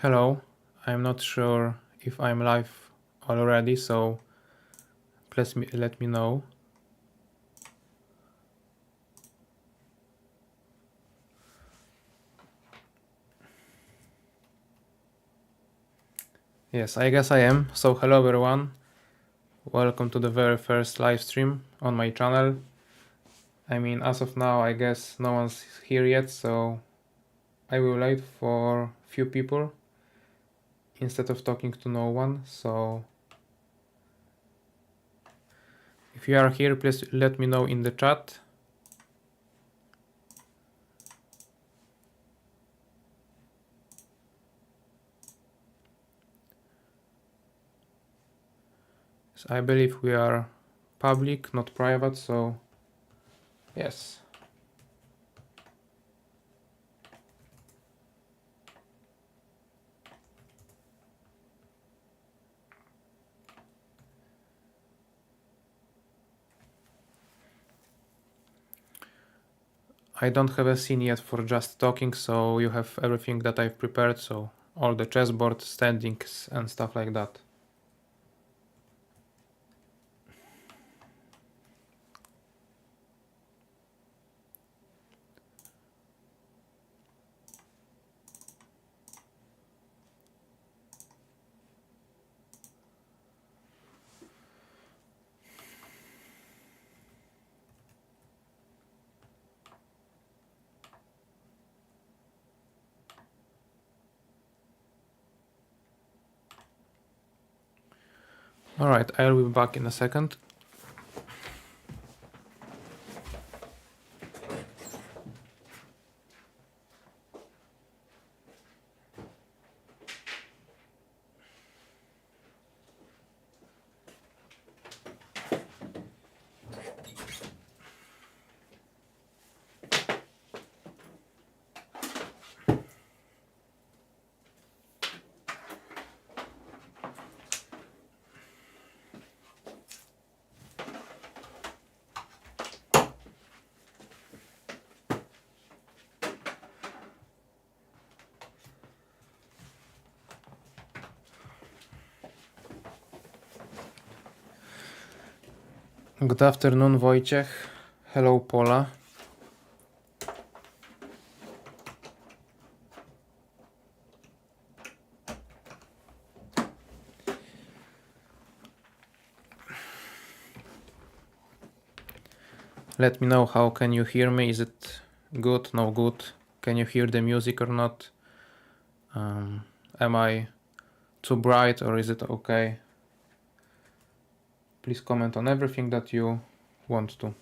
Hello, I'm not sure if I'm live already, so let me know. Yes, I guess I am. So hello everyone. Welcome to the very first live stream on my channel. I mean, as of now, I guess no one's here yet, so I will wait for few people instead of talking to no one. So if you are here, please let me know in the chat. So I believe we are public, not private, so yes. I don't have a scene yet for just talking, so you have everything that I've prepared, so all the chessboard, standings and stuff like that. Alright, I'll be back in a second. Good afternoon, Wojciech. Hello, Paula. Let me know how can you hear me. Is it good, no good? Can you hear the music or not? Am I too bright or is it okay? Please comment on everything that you want to.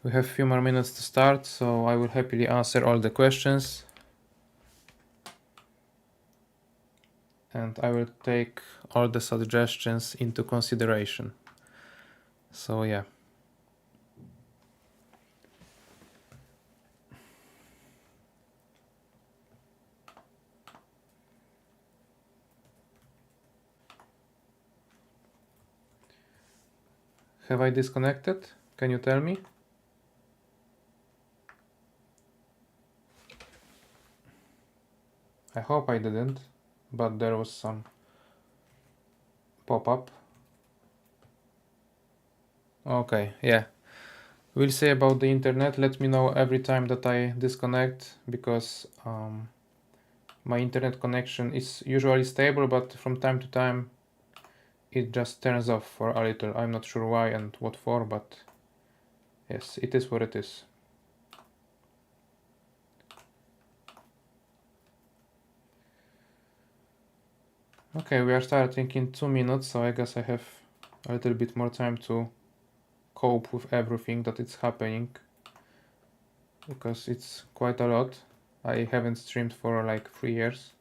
We have a few more minutes to start, so I will happily answer all the questions. And I will take all the suggestions into consideration. So yeah. Have I disconnected? Can you tell me? I hope I didn't, but there was some pop-up. Okay, yeah. We'll say about the internet. Let me know every time that I disconnect, because my internet connection is usually stable, but from time to time it just turns off for a little. I'm not sure why and what for, but yes, it is what it is. Okay, we are starting in 2 minutes, so I guess I have a little bit more time to cope with everything that is happening, because it's quite a lot. I haven't streamed for like 3 years.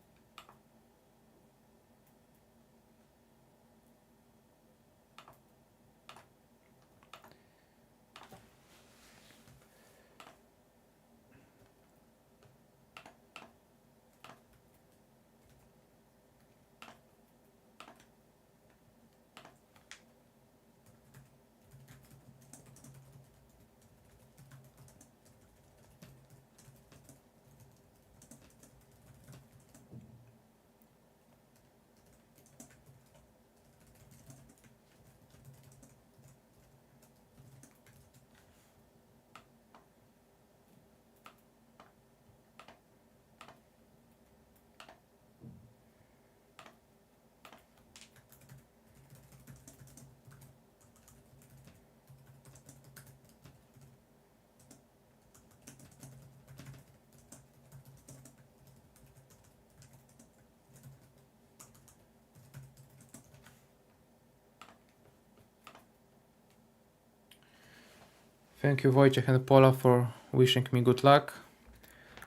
Thank you Wojciech and Paula for wishing me good luck.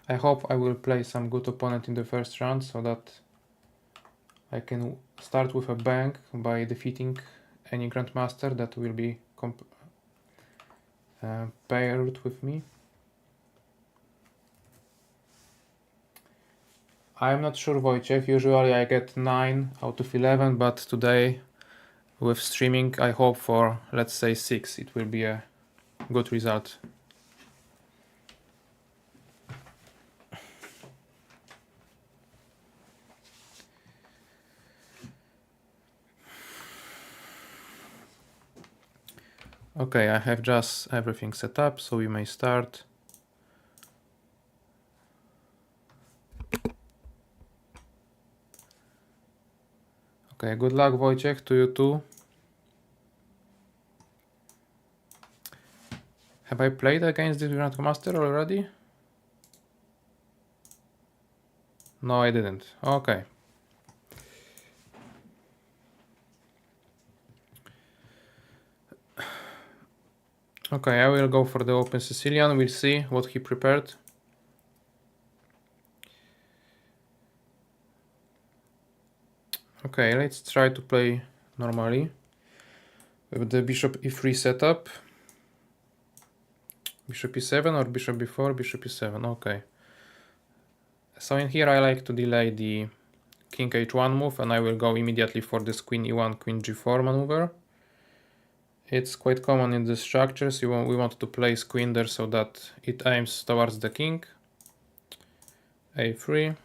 I hope I will play some good opponent in the first round so that I can start with a bang by defeating any Grandmaster that will be paired with me. I'm not sure Wojciech, usually I get 9 out of 11, but today with streaming I hope for, let's say, 6. It will be a good result. Okay, I have just everything set up, so we may start. Okay, good luck Wojciech, to you too. Have I played against this Grandmaster already? No, I didn't. Okay. Okay, I will go for the open Sicilian. We'll see what he prepared. Okay, let's try to play normally with the bishop e3 setup. Bishop e7 or bishop b4, bishop e7. Okay. So in here I like to delay the king h1 move, and I will go immediately for this queen e1, queen g4 maneuver. It's quite common in the structures. We want to place queen there so that it aims towards the king. a3.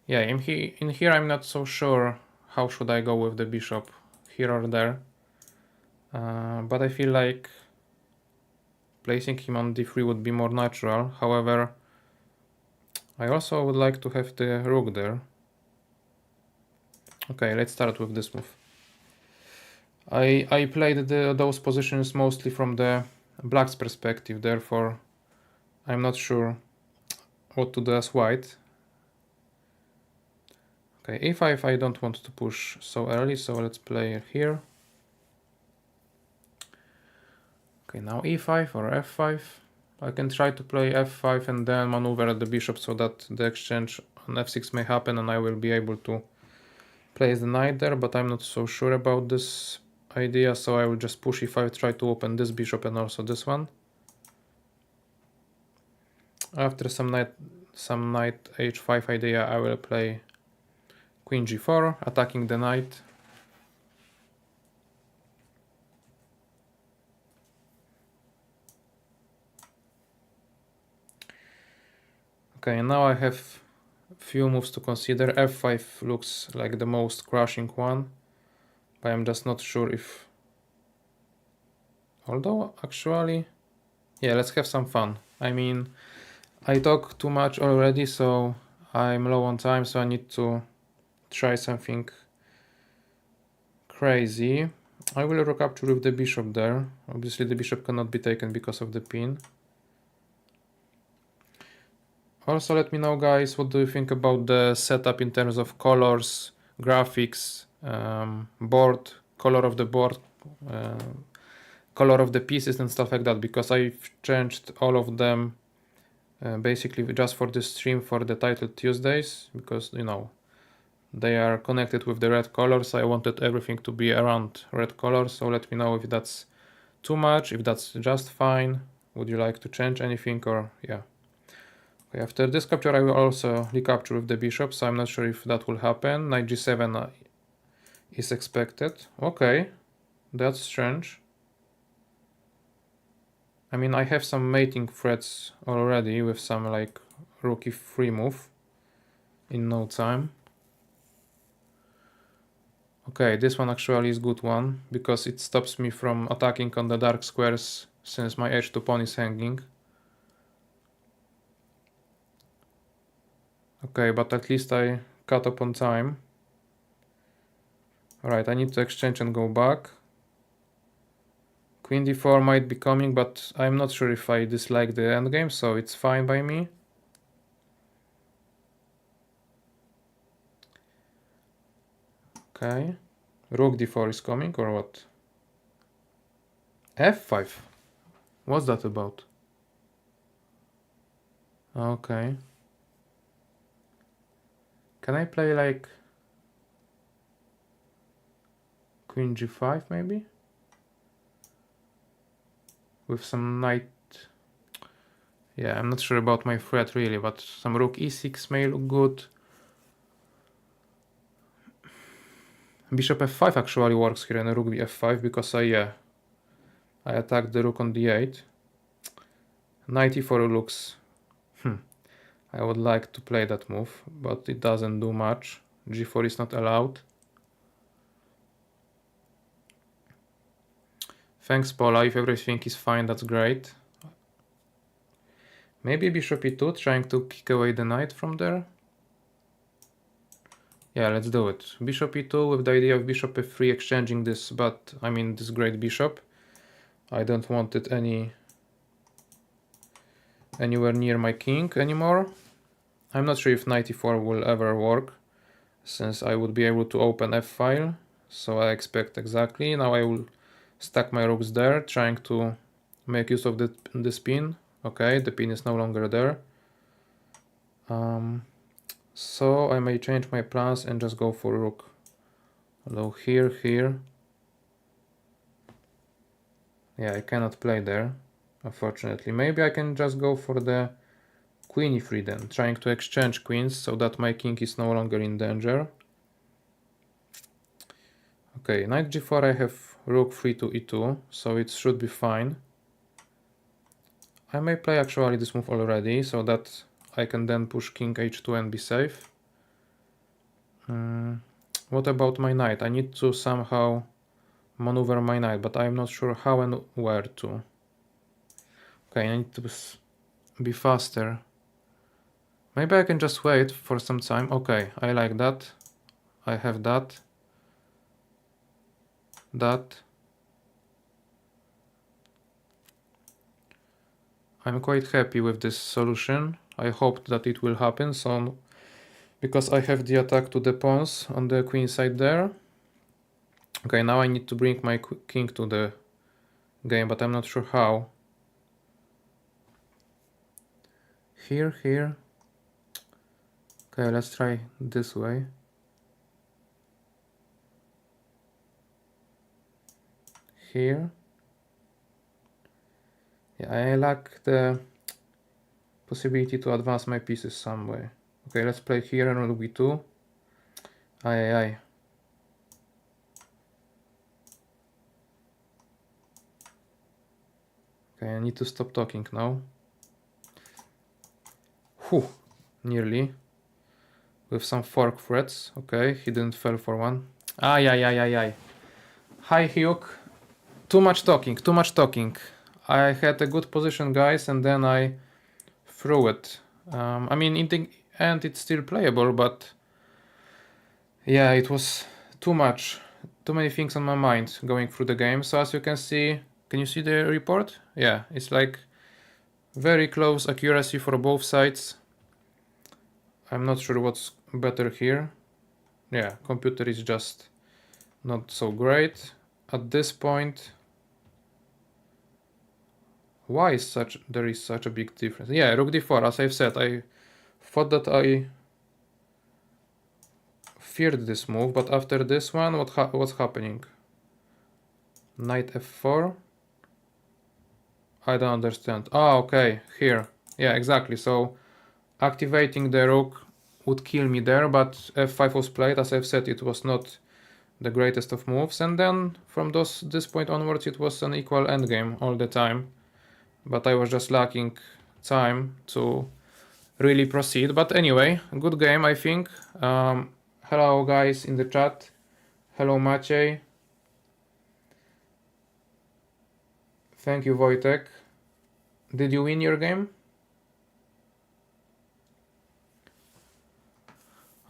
Yeah, in here I'm not so sure how should I go with the bishop, here or there. But I feel like placing him on d3 would be more natural. However, I also would like to have the rook there. Okay, let's start with this move. I played those positions mostly from the black's perspective, therefore I'm not sure what to do as white. Okay, a5 I don't want to push so early, so let's play here. Okay, now e5 or f5. I can try to play f5 and then maneuver the bishop so that the exchange on f6 may happen and I will be able to place the knight there, but I'm not so sure about this idea, so I will just push e5, try to open this bishop and also this one. After some knight h5 idea, I will play queen g4, attacking the knight. Okay, now I have few moves to consider. f5 looks like the most crushing one, but I'm just not sure if... Although, actually... Yeah, let's have some fun. I mean, I talk too much already, so I'm low on time, so I need to try something crazy. I will recapture with the bishop there. Obviously the bishop cannot be taken because of the pin. Also, let me know, guys, what do you think about the setup in terms of colors, graphics, board, color of the board, color of the pieces and stuff like that, because I've changed all of them basically just for this stream, for the Titled Tuesdays, because, you know, they are connected with the red colors. I wanted everything to be around red colors, so let me know if that's too much, if that's just fine. Would you like to change anything, or yeah. Okay, after this capture I will also recapture with the bishop, so I'm not sure if that will happen. Knight g7 is expected. Okay, that's strange. I mean, I have some mating threats already with some like rook e3 move in no time. Okay, this one actually is good one, because it stops me from attacking on the dark squares since my h2 pawn is hanging. Okay, but at least I cut up on time. Alright, I need to exchange and go back. Queen d4 might be coming, but I'm not sure if I dislike the endgame, so it's fine by me. Okay. Rook d4 is coming, or what? f5. What's that about? Okay. Can I play like Queen G5 maybe? With some knight. Yeah, I'm not sure about my threat really, but some Rook E6 may look good. Bishop F5 actually works here and Rook F5 because I attacked the Rook on D8. Knight E4 looks... I would like to play that move, but it doesn't do much. G4 is not allowed. Thanks, Paula. If everything is fine, that's great. Maybe Bishop E2, trying to kick away the knight from there. Yeah, let's do it. Bishop E2 with the idea of Bishop F3 exchanging this, but I mean this great bishop. I don't want it anywhere near my king anymore. I'm not sure if knight E4 will ever work, since I would be able to open F-file. So I expect exactly. Now I will stack my rooks there, trying to make use of the pin. Okay, the pin is no longer there. So I may change my plans and just go for rook. Although here. Yeah, I cannot play there, unfortunately. Maybe I can just go for the queen e3 then, trying to exchange queens so that my king is no longer in danger. Okay, knight g4 I have rook 3 to e2, so it should be fine. I may play actually this move already, so that I can then push king h2 and be safe. What about my knight? I need to somehow maneuver my knight, but I'm not sure how and where to. Okay, I need to be faster. Maybe I can just wait for some time. Okay, I like that. I have that. I'm quite happy with this solution. I hoped that it will happen soon, because I have the attack to the pawns on the queen side there. Okay, now I need to bring my king to the game, but I'm not sure how. Here. Okay, let's try this way. Here. Yeah, I lack the possibility to advance my pieces some way. Okay, let's play here and rook b2. Aye. Okay, I need to stop talking now. Whew, nearly. With some fork threats. Okay, he didn't fall for one. Aye. Hi, Hyuk. Too much talking. I had a good position, guys, and then I threw it. I mean, in the end, it's still playable, but yeah, it was too much. Too many things on my mind going through the game. So as you can see, can you see the report? Yeah, it's like very close accuracy for both sides. I'm not sure what's better here. Yeah, computer is just not so great at this point. Why is there is such a big difference? Yeah, rook d4, as I've said, I thought that I feared this move, but after this one, what's happening? Knight f4. I don't understand. Oh, okay, here. Yeah, exactly. So activating the rook would kill me there, but f5 was played. As I've said, it was not the greatest of moves, and then from this point onwards, it was an equal endgame all the time. But I was just lacking time to really proceed. But anyway, good game, I think. Hello, guys in the chat. Hello, Maciej. Thank you, Wojtek. Did you win your game?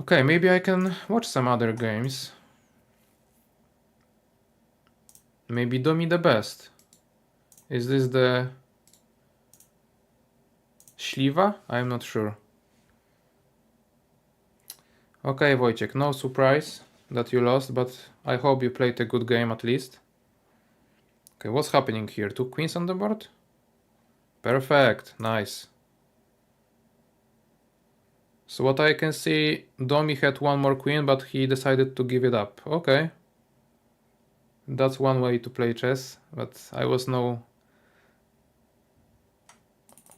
Okay, maybe I can watch some other games. Maybe do me the best. Is this the Śliwa? I'm not sure. Okay, Wojciech, no surprise that you lost, but I hope you played a good game at least. Okay, what's happening here? Two queens on the board? Perfect, nice. So what I can see, Domi had one more queen, but he decided to give it up. Okay. That's one way to play chess, but I was no...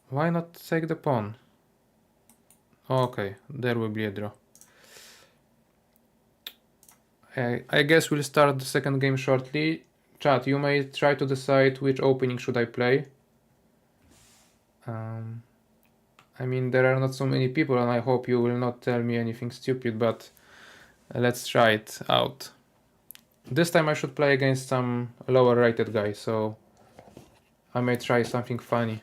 Why not take the pawn? Okay, there will be a draw. I guess we'll start the second game shortly. Chat, you may try to decide which opening should I play. I mean, there are not so many people, and I hope you will not tell me anything stupid, but let's try it out. This time I should play against some lower rated guy, so I may try something funny.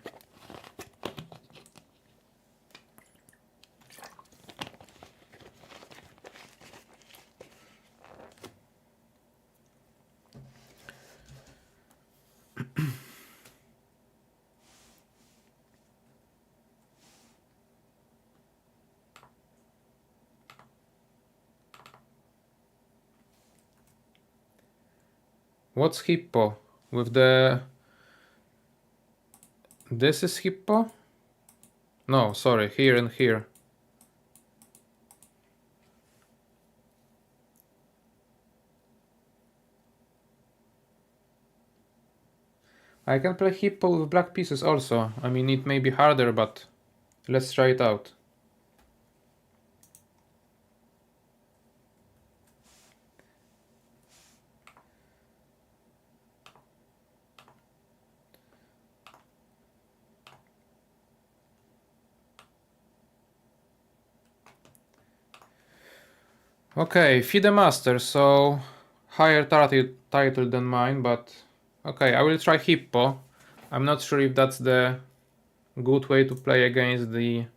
What's hippo? With the... This is hippo? No, sorry, here and here. I can play hippo with black pieces also. I mean, it may be harder, but let's try it out. Okay, FIDE master, so higher title than mine, but okay, I will try hippo. I'm not sure if that's the good way to play against the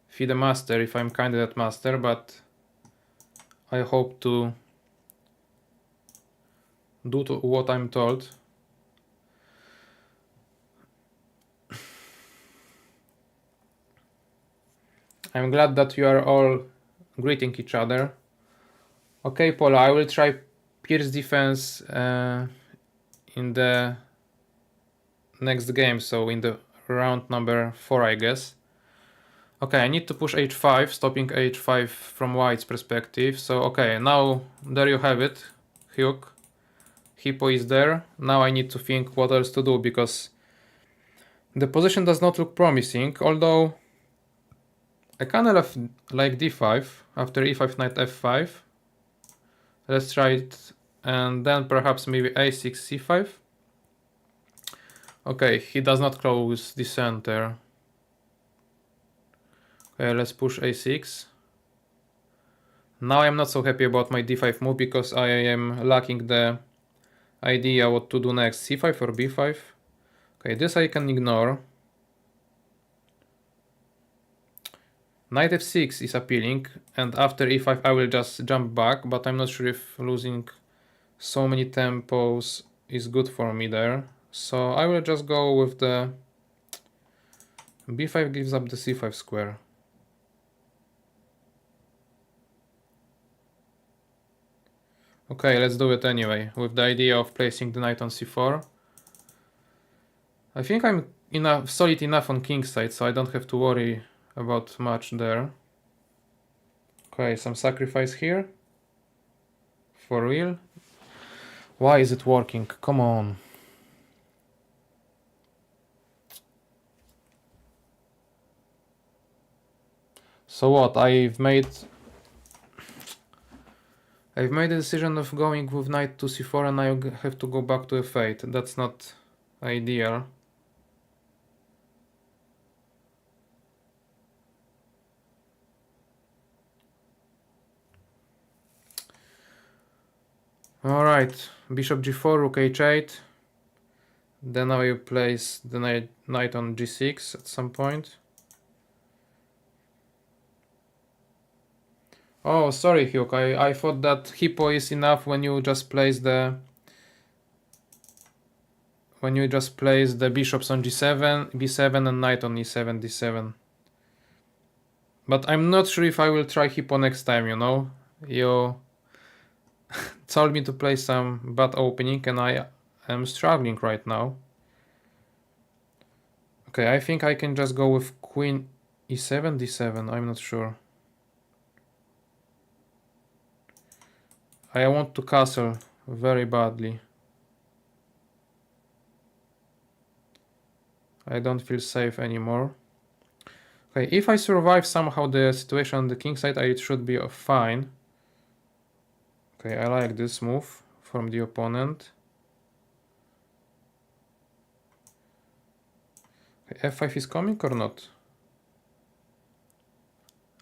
FIDE master if I'm candidate master, but I hope to do what I'm told. I'm glad that you are all greeting each other. Okay, Paula, I will try Pierce defense in the next game, so in the round number 4, I guess. Okay, I need to push h5, stopping h5 from white's perspective. So, okay, now there you have it, Hyuk. Hippo is there. Now I need to think what else to do, because the position does not look promising, although I kind of like d5 after e5, knight f5. Let's try it, and then perhaps maybe a6, c5. Okay, he does not close the center. Okay, let's push a6. Now I'm not so happy about my d5 move because I am lacking the idea what to do next. c5 or b5? Okay, this I can ignore. Knight f6 is appealing, and after e5 I will just jump back, but I'm not sure if losing so many tempos is good for me there. So I will just go with the b5 gives up the c5 square. Okay, let's do it anyway, with the idea of placing the knight on c4. I think I'm solid enough on king side, so I don't have to worry about much there. Okay, some sacrifice here. For real? Why is it working? Come on. So what? I've made a decision of going with knight to c4, and I have to go back to f8. That's not ideal. Alright, bishop g4, rook h8. Then I will place the knight on g6 at some point. Oh, sorry, Hyuk. I thought that hippo is enough when you just place the bishops on g7, b7, and knight on e7, d7. But I'm not sure if I will try hippo next time, you know? You told me to play some bad opening, and I am struggling right now. Okay, I think I can just go with queen e7, d7, I'm not sure. I want to castle very badly. I don't feel safe anymore. Okay, if I survive somehow the situation on the king side, it should be fine. Okay, I like this move from the opponent. Okay, f5 is coming or not?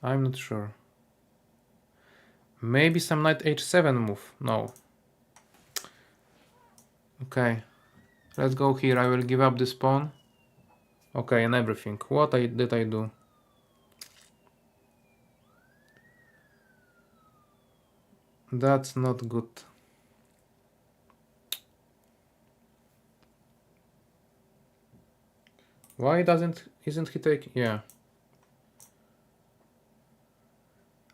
I'm not sure. Maybe some knight h7 move. No. Okay, let's go here. I will give up this pawn. Okay, and everything. What did I do? That's not good. Why isn't he taking? Yeah.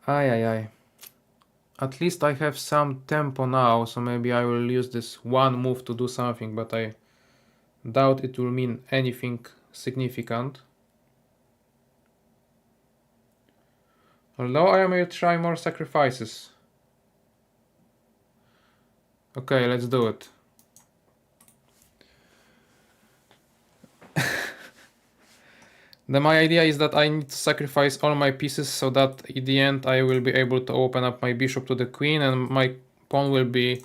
Ay. At least I have some tempo now, so maybe I will use this one move to do something, but I doubt it will mean anything significant. Although I may try more sacrifices. Okay, let's do it. My idea is that I need to sacrifice all my pieces so that in the end I will be able to open up my bishop to the queen and my pawn will be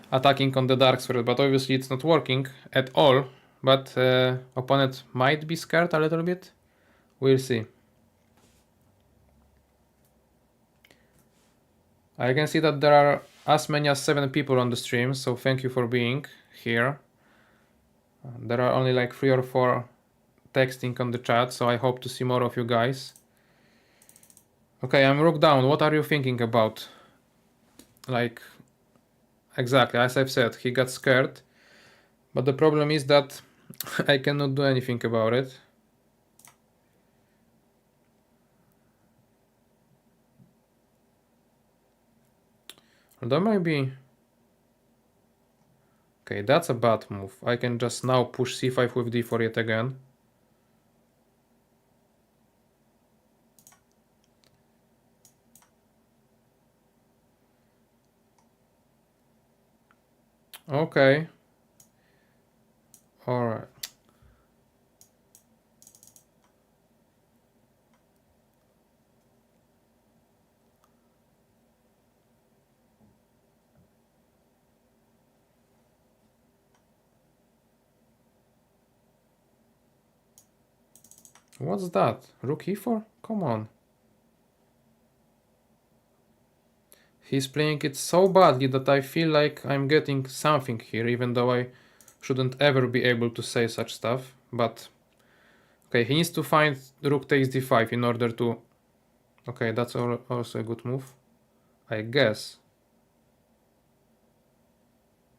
attacking on the dark square, but obviously it's not working at all. But opponent might be scared a little bit. We'll see. I can see that there are as many as 7 people on the stream, so thank you for being here. There are only like 3 or 4 texting on the chat, so I hope to see more of you guys. Okay, I'm rook down. What are you thinking about? Like, exactly, as I've said, he got scared. But the problem is that I cannot do anything about it. Although maybe... Okay, that's a bad move. I can just now push c5 with d4 yet again. Okay. Alright. What's that? Rook e4? Come on. He's playing it so badly that I feel like I'm getting something here, even though I shouldn't ever be able to say such stuff. But okay, he needs to find rook takes d5 in order to... Okay, that's also a good move, I guess.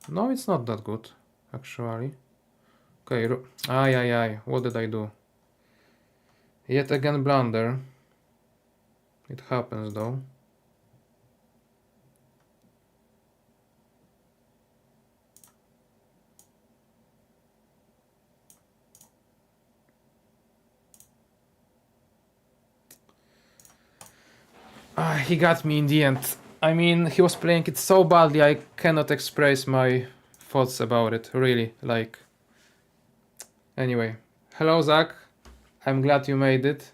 No, it's not that good, actually. Okay, ay, what did I do? Yet again blunder. It happens though. He got me in the end. I mean, he was playing it so badly, I cannot express my thoughts about it, really, like... Anyway, hello Zach, I'm glad you made it.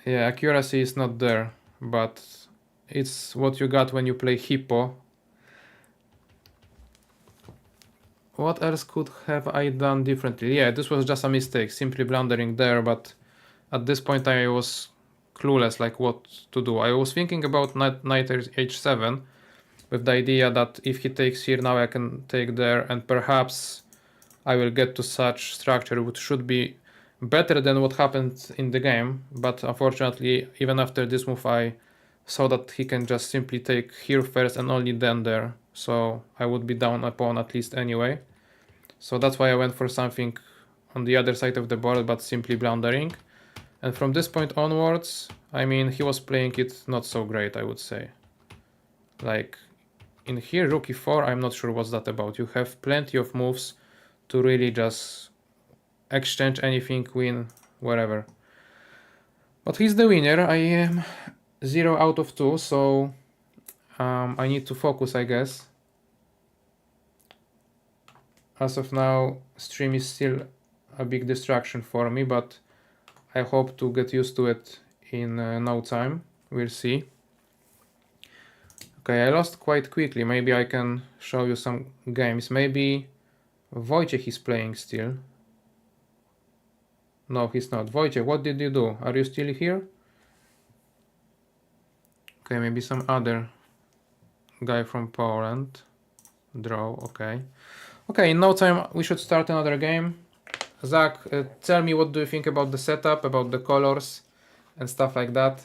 Yeah, accuracy is not there, but it's what you got when you play Hippo. What else could have I done differently? Yeah, this was just a mistake, simply blundering there, but at this point I was clueless like what to do. I was thinking about knight h7 with the idea that if he takes here now I can take there and perhaps I will get to such structure which should be better than what happened in the game, but unfortunately even after this move I saw that he can just simply take here first and only then there, so I would be down a pawn at least anyway. So that's why I went for something on the other side of the board, but simply blundering. And from this point onwards, I mean, he was playing it not so great, I would say. Like, in here, rook e4, I'm not sure what's that about. You have plenty of moves to really just exchange anything, win, wherever. But he's the winner. I am 0 out of 2, so I need to focus, I guess. As of now, stream is still a big distraction for me, but I hope to get used to it in no time. We'll see. Okay, I lost quite quickly. Maybe I can show you some games. Maybe Wojciech is playing still. No, he's not. Wojciech, what did you do? Are you still here? Okay, maybe some other guy from Poland. Draw, okay. Okay, in no time we should start another game. Zach, tell me, what do you think about the setup, about the colors and stuff like that?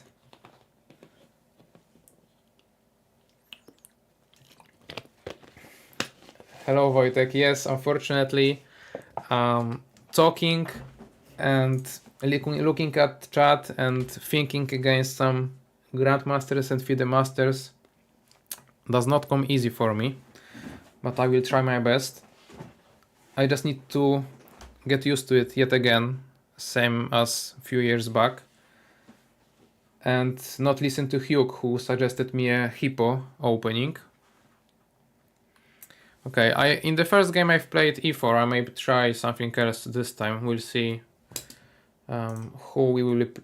Hello, Wojtek. Yes, unfortunately, talking and looking at chat and thinking against some grandmasters and FIDE masters does not come easy for me, but I will try my best. I just need to get used to it yet again, same as a few years back, and not listen to Hugh, who suggested me a hippo opening. Okay, in the first game I've played e4. I may try something else this time. We'll see who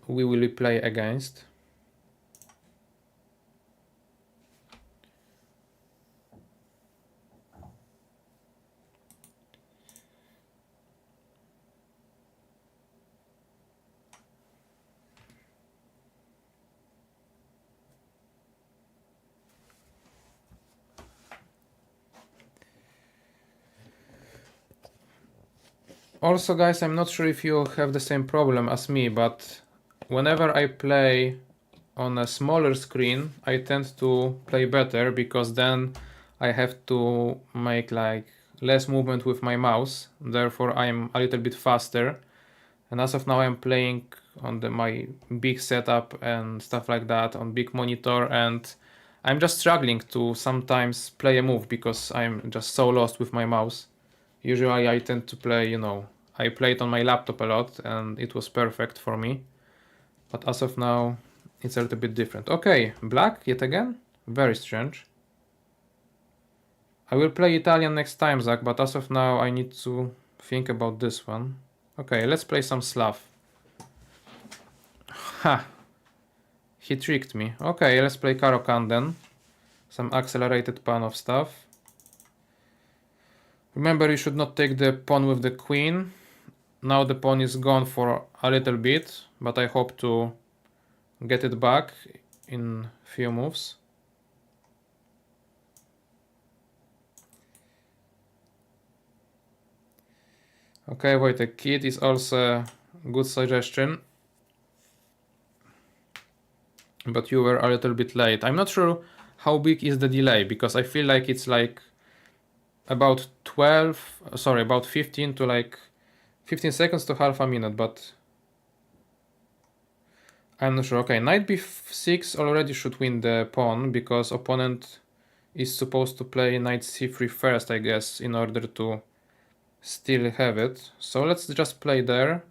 we will play against. Also, guys, I'm not sure if you have the same problem as me, but whenever I play on a smaller screen, I tend to play better, because then I have to make like less movement with my mouse. Therefore, I'm a little bit faster. And as of now, I'm playing on my big setup and stuff like that, on big monitor, and I'm just struggling to sometimes play a move because I'm just so lost with my mouse. Usually I tend to play, I played on my laptop a lot and it was perfect for me. But as of now, it's a little bit different. Okay, black yet again? Very strange. I will play Italian next time, Zach, but as of now I need to think about this one. Okay, let's play some Slav. Ha! He tricked me. Okay, let's play Karokan then. Some accelerated Panov stuff. Remember, you should not take the pawn with the queen. Now the pawn is gone for a little bit, but I hope to get it back in few moves. Okay, Wojtek, kid is also a good suggestion. But you were a little bit late. I'm not sure how big is the delay, because I feel like it's like about 15 to like 15 seconds to half a minute, but I'm not sure. Okay, knight b6 already should win the pawn, because opponent is supposed to play knight c3 first, I guess, in order to still have it. So let's just play there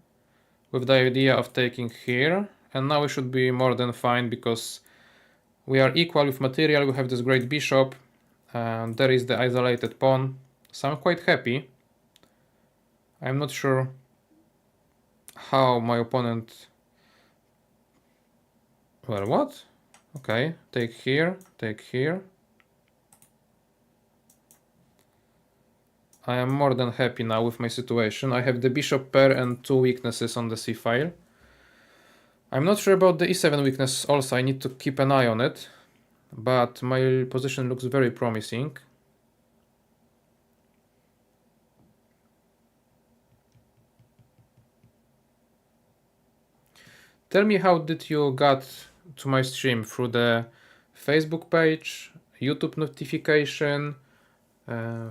with the idea of taking here, and now we should be more than fine, because we are equal with material. We have this great bishop, and there is the isolated pawn, so I'm quite happy. I'm not sure how my opponent... Well, what? Okay, take here, take here. I am more than happy now with my situation. I have the bishop pair and 2 weaknesses on the c file. I'm not sure about the e7 weakness also. I need to keep an eye on it, but my position looks very promising. Tell me, how did you get to my stream? Through the Facebook page, YouTube notification,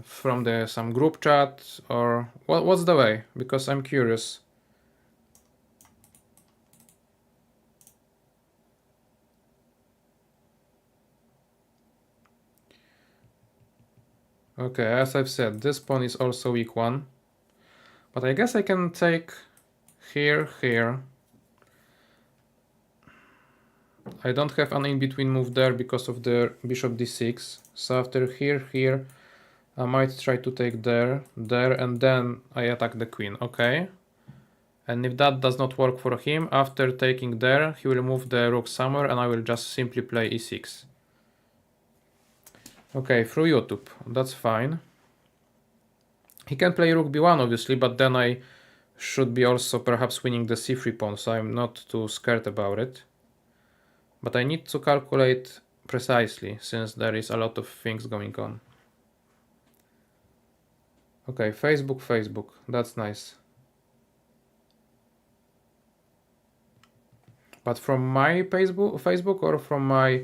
from some group chat, or what's the way? Because I'm curious. Okay, as I've said, this pawn is also weak one. But I guess I can take here, here. I don't have an in-between move there because of the bishop d6. So after here, here, I might try to take there, there, and then I attack the queen, okay? And if that does not work for him, after taking there, he will move the rook somewhere and I will just simply play e6. Okay, through YouTube, that's fine. He can play rook b1 obviously, but then I should be also perhaps winning the c3 pawn, so I'm not too scared about it. But I need to calculate precisely, since there is a lot of things going on. Okay, Facebook, that's nice. But from my Facebook or from my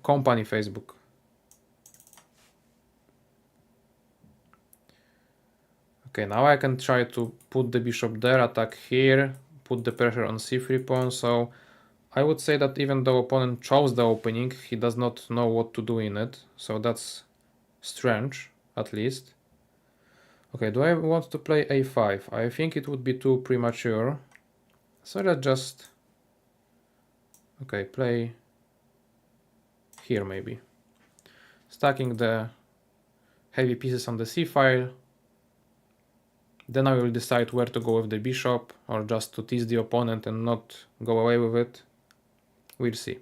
company Facebook? Okay, now I can try to put the bishop there, attack here, put the pressure on c3 pawn. So I would say that even though opponent chose the opening, he does not know what to do in it. So that's strange, at least. Okay, do I want to play a5? I think it would be too premature. So let's just... Okay, play here maybe. Stacking the heavy pieces on the c-file. Then I will decide where to go with the bishop, or just to tease the opponent and not go away with it. We'll see.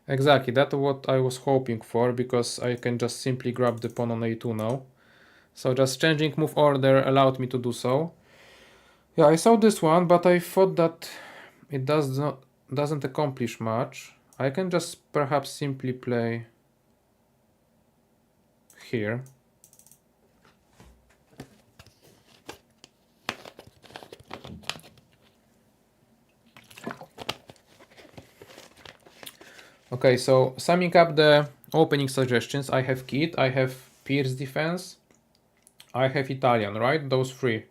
Exactly, that's what I was hoping for, because I can just simply grab the pawn on a2 now. So just changing move order allowed me to do so. Yeah, I saw this one, but I thought that it doesn't accomplish much. I can just perhaps simply play here. Okay, so summing up the opening suggestions, I have kit, I have Pierce defense, I have Italian, right? Those three.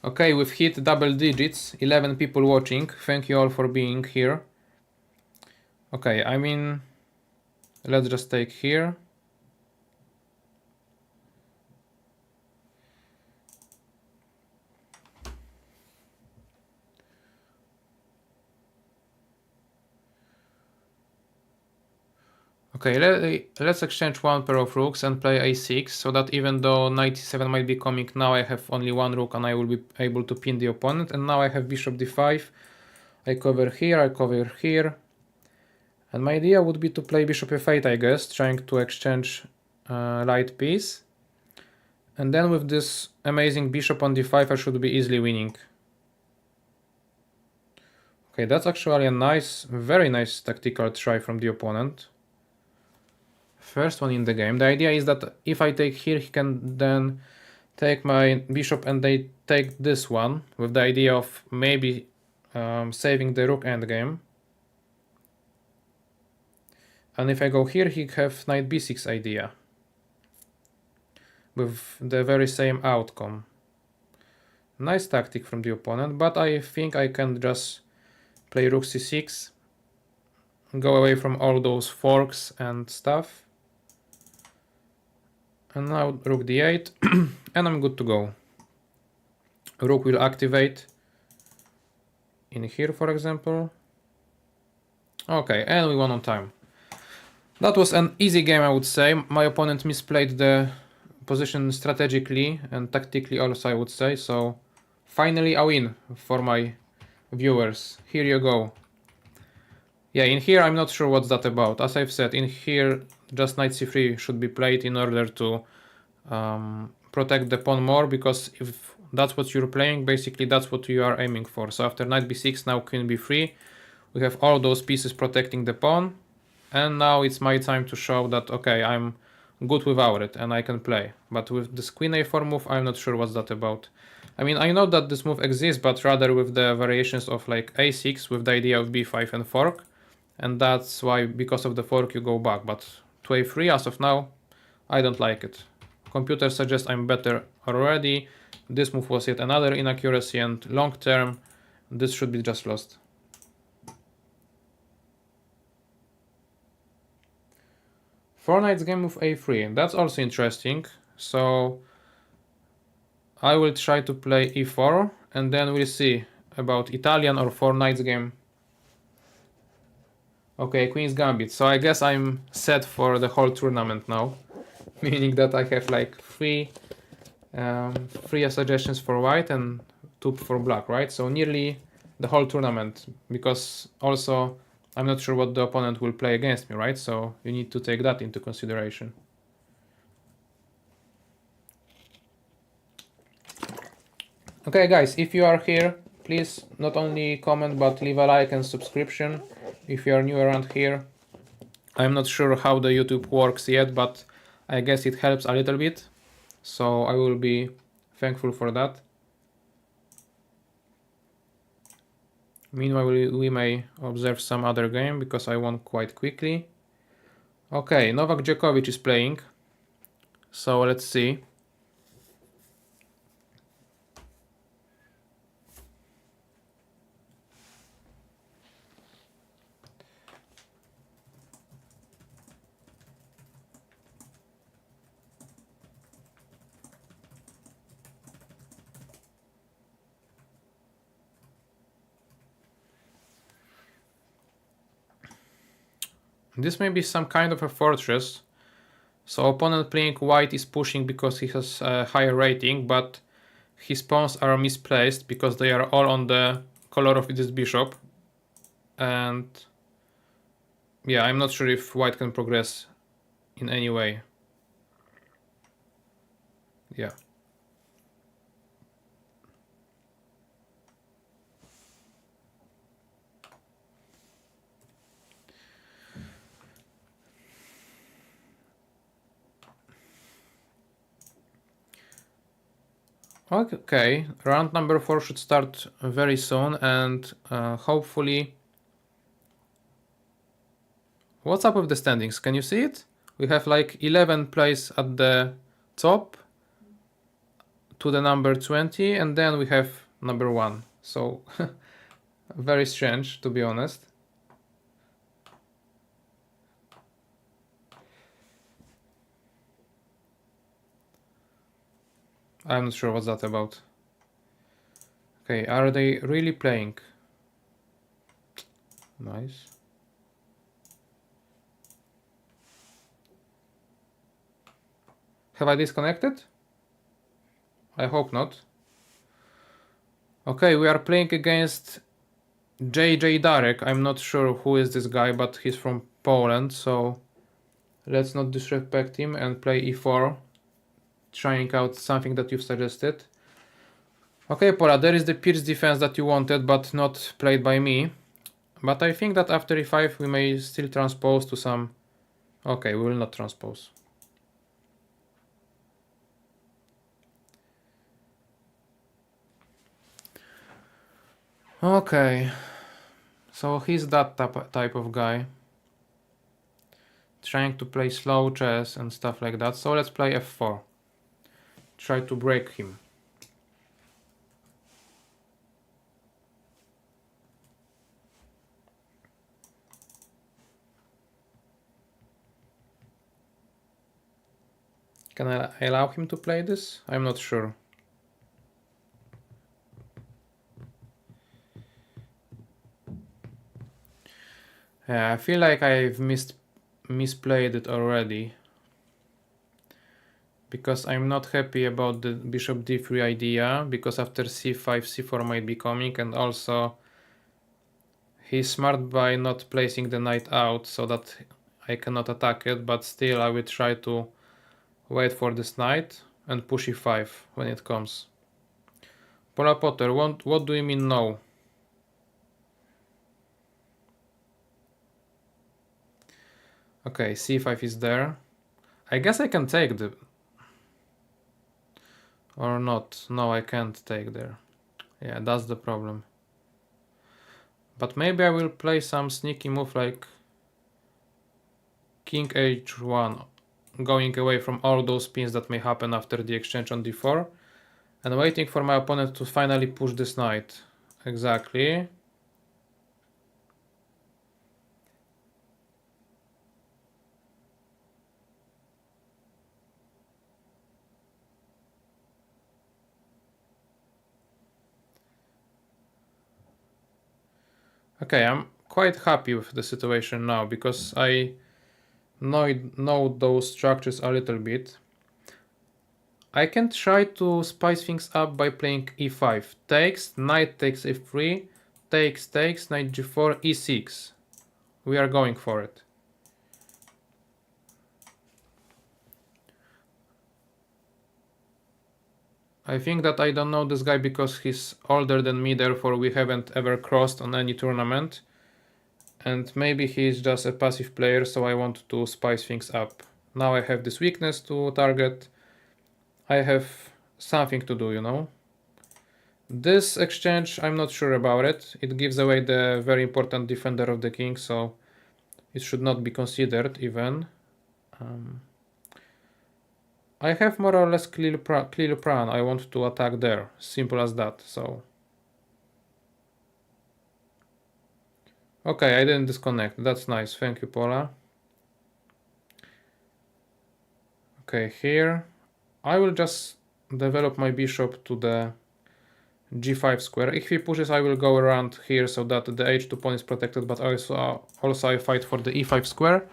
Okay, we've hit double digits, 11 people watching. Thank you all for being here. Okay, I mean, let's just take here. Okay, let's exchange one pair of rooks and play a6, so that even though knight e7 might be coming now, I have only one rook and I will be able to pin the opponent. And now I have bishop d5, I cover here, I cover here. And my idea would be to play bishop f8, I guess, trying to exchange light piece. And then with this amazing bishop on d5, I should be easily winning. Okay, that's actually a nice, very nice tactical try from the opponent. First one in the game. The idea is that if I take here, he can then take my bishop and they take this one, with the idea of maybe saving the rook endgame. And if I go here, he have knight b6 idea, with the very same outcome. Nice tactic from the opponent, but I think I can just play rook c6, go away from all those forks and stuff. And now rook d8, and I'm good to go. Rook will activate in here, for example. Okay, and we won on time. That was an easy game, I would say. My opponent misplayed the position strategically and tactically also, I would say. So finally a win for my viewers. Here you go. Yeah, in here I'm not sure what's that about. As I've said, in here just knight c3 should be played in order to protect the pawn more, because if that's what you're playing, basically that's what you are aiming for. So after knight b6, now queen b3, we have all those pieces protecting the pawn, and now it's my time to show that, okay, I'm good without it and I can play. But with this queen a4 move, I'm not sure what's that about. I mean, I know that this move exists, but rather with the variations of like a6 with the idea of b5 and fork. And that's why, because of the fork, you go back. But to a3, as of now, I don't like it. Computer suggests I'm better already. This move was yet another inaccuracy, and long term, this should be just lost. Four knights game with a3. That's also interesting. So I will try to play e4, and then we'll see about Italian or four knights game. Okay, Queen's Gambit. So I guess I'm set for the whole tournament now, meaning that I have like three suggestions for white and two for black, right? So nearly the whole tournament, because also I'm not sure what the opponent will play against me, right? So you need to take that into consideration. Okay, guys, if you are here, please not only comment but leave a like and subscription if you are new around here. I'm not sure how the YouTube works yet, but I guess it helps a little bit, so I will be thankful for that. Meanwhile, we may observe some other game because I won quite quickly. Okay, Novak Djokovic is playing, so let's see. This may be some kind of a fortress. So opponent playing white is pushing because he has a higher rating, but his pawns are misplaced because they are all on the color of this bishop. And yeah, I'm not sure if white can progress in any way. Yeah. Okay, round number 4 should start very soon, and hopefully... What's up with the standings? Can you see it? We have like 11 plays at the top to the number 20, and then we have number 1. So very strange, to be honest. I'm not sure what's that about. Okay, are they really playing? Nice. Have I disconnected? I hope not. Okay, we are playing against JJ Darek. I'm not sure who is this guy, but he's from Poland, so let's not disrespect him and play e4, trying out something that you've suggested. Okay, Pola, there is the Pierce defense that you wanted, but not played by me. But I think that after e5 we may still transpose to some... Okay, we will not transpose. Okay, so he's that type of guy, trying to play slow chess and stuff like that. So let's play f4, try to break him. Can I allow him to play this? I'm not sure. Yeah, I feel like I've misplayed it already, because I'm not happy about the bishop d3 idea, because after c5, c4 might be coming, and also he's smart by not placing the knight out so that I cannot attack it, but still I will try to wait for this knight and push e5 when it comes. Pola Potter, what do you mean no? Okay, c5 is there. I guess I can take the... Or not? No, I can't take there. Yeah, that's the problem. But maybe I will play some sneaky move like King H1, going away from all those pins that may happen after the exchange on d4, and waiting for my opponent to finally push this knight. Exactly. Okay, I'm quite happy with the situation now because I know those structures a little bit. I can try to spice things up by playing e5. Takes, knight takes f3, takes, knight g4, e6. We are going for it. I think that I don't know this guy because he's older than me, therefore we haven't ever crossed on any tournament. And maybe he's just a passive player, so I want to spice things up. Now I have this weakness to target. I have something to do, you know. This exchange, I'm not sure about it. It gives away the very important defender of the king, so it should not be considered even. I have more or less clear plan. I want to attack there. Simple as that. So okay, I didn't disconnect. That's nice. Thank you, Paula. Okay, here I will just develop my bishop to the g5 square. If he pushes, I will go around here so that the h2 pawn is protected, but also I fight for the e5 square.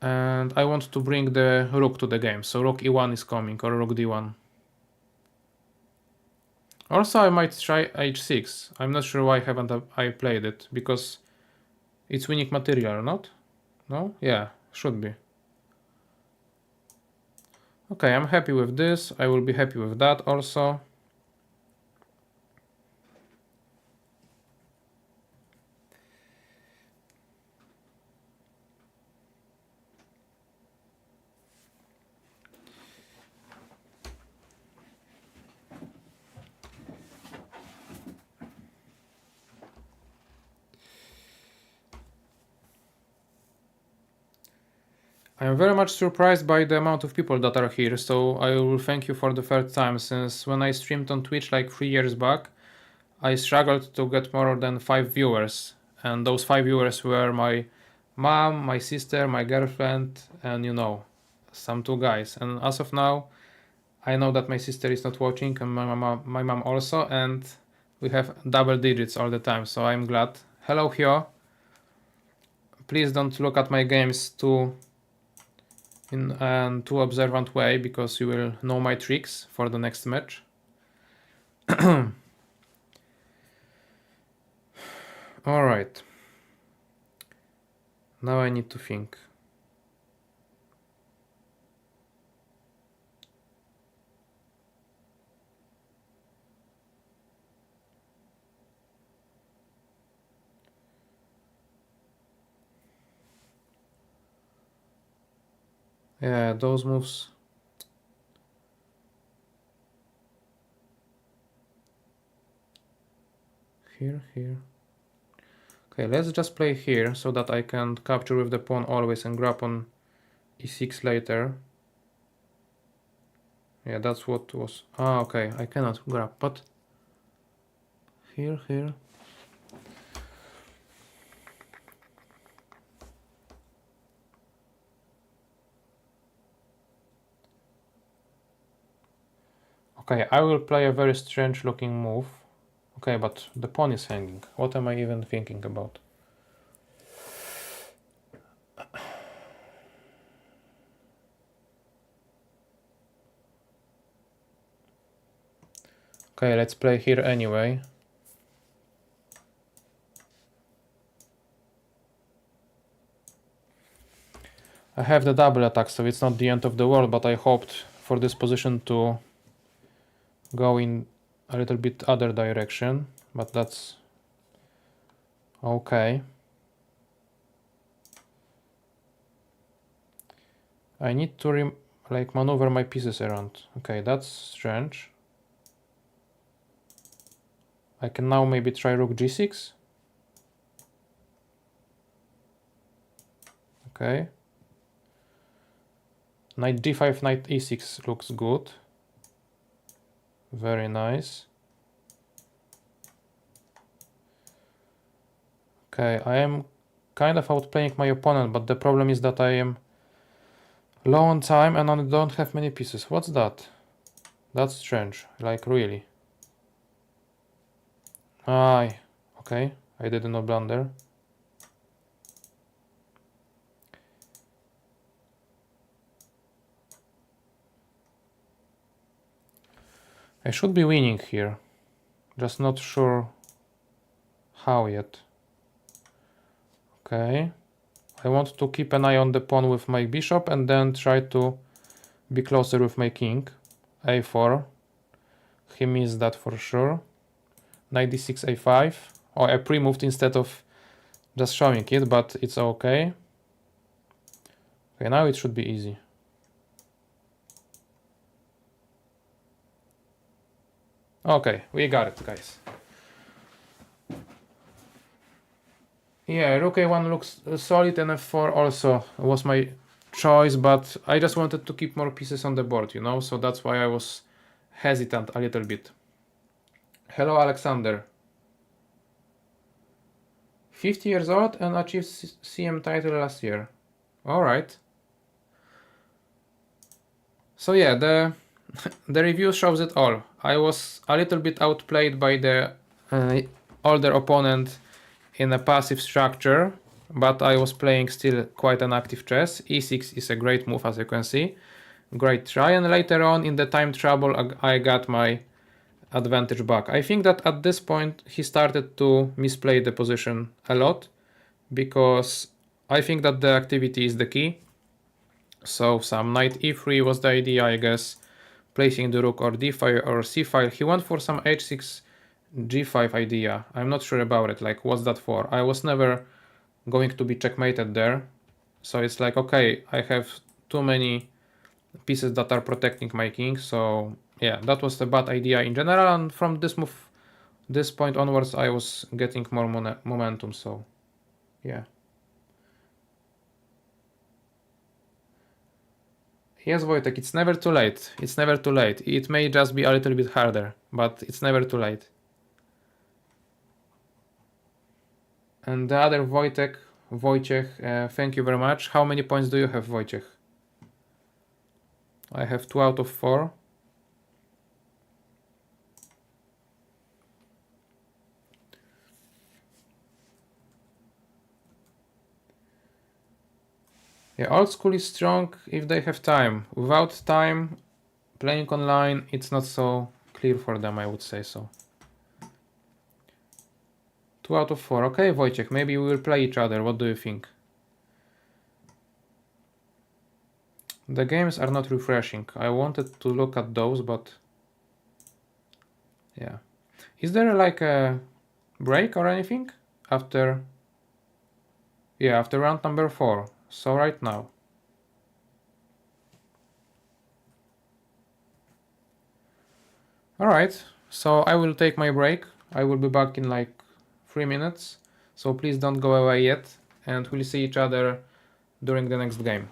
And I want to bring the rook to the game, so rook e1 is coming, or rook d1. Also, I might try h6. I'm not sure why haven't I played it, because it's winning material, not? No? Yeah, should be. Okay, I'm happy with this. I will be happy with that also. I am very much surprised by the amount of people that are here, so I will thank you for the third time, since when I streamed on Twitch like 3 years back, I struggled to get more than 5 viewers, and those 5 viewers were my mom, my sister, my girlfriend, and you know, some 2 guys. And as of now, I know that my sister is not watching, and my mom also, and we have double digits all the time, so I'm glad. Hello, Hyo. Please don't look at my games too in an too observant way, because you will know my tricks for the next match. Alright. Now I need to think. Yeah, those moves. Here. Okay, let's just play here so that I can capture with the pawn always and grab on e6 later. Yeah, that's what was... Ah, okay, I cannot grab, but... Here. Okay, I will play a very strange looking move. Okay, but the pawn is hanging. What am I even thinking about? Okay, let's play here anyway. I have the double attack, so it's not the end of the world, but I hoped for this position to go in a little bit other direction, but that's okay. I need to like maneuver my pieces around. Okay, that's strange. I can now maybe try rook g6. Okay. Knight d5, knight e6 looks good. Very nice. Okay, I am kind of outplaying my opponent, but the problem is that I am low on time and I don't have many pieces. What's that? That's strange, like really. Okay, I did not blunder. I should be winning here, just not sure how yet. Okay, I want to keep an eye on the pawn with my bishop and then try to be closer with my king. a4, he missed that for sure. Knight d6, a5. Oh, I pre-moved instead of just showing it, but it's okay. Okay, now it should be easy. Okay, we got it, guys. Yeah, rook a1 looks solid, and f4 also was my choice, but I just wanted to keep more pieces on the board, you know, so that's why I was hesitant a little bit. Hello, Alexander. 50 years old and achieved CM title last year. Alright. So yeah, the review shows it all. I was a little bit outplayed by the older opponent in a passive structure, but I was playing still quite an active chess. e6 is a great move, as you can see. Great try, and later on in the time trouble I got my advantage back. I think that at this point he started to misplay the position a lot, because I think that the activity is the key. So some knight e3 was the idea, I guess, placing the rook or d5 or c5. He went for some h6 g5 idea. I'm not sure about it, like what's that for? I was never going to be checkmated there. So it's like, okay, I have too many pieces that are protecting my king, so yeah, that was a bad idea in general, and from this point onwards I was getting more momentum, so yeah. Yes, Wojtek, it's never too late. It's never too late. It may just be a little bit harder, but it's never too late. And the other Wojciech, thank you very much. How many points do you have, Wojciech? I have 2 out of 4. Yeah, old school is strong if they have time. Without time, playing online, it's not so clear for them, I would say so. 2 out of 4. Okay, Wojciech, maybe we will play each other. What do you think? The games are not refreshing. I wanted to look at those, but yeah. Is there like a break or anything after? Yeah, after round number 4. So right now. Alright, so I will take my break. I will be back in like 3 minutes. So please don't go away yet, and we'll see each other during the next game.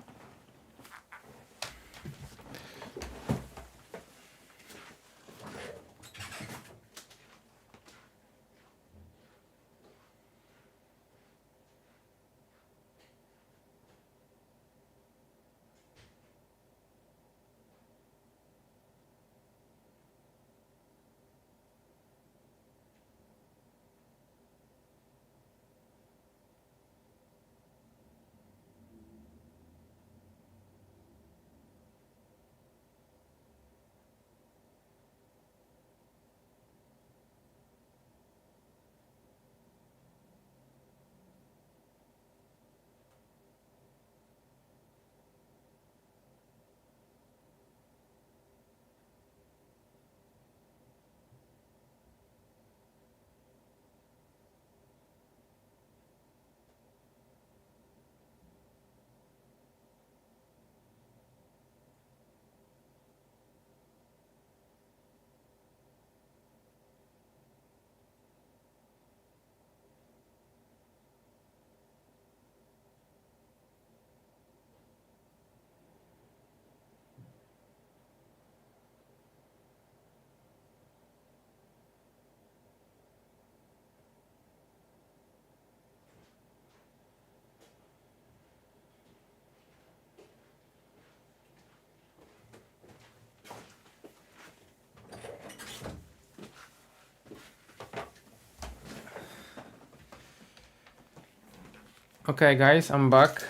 Okay guys, I'm back.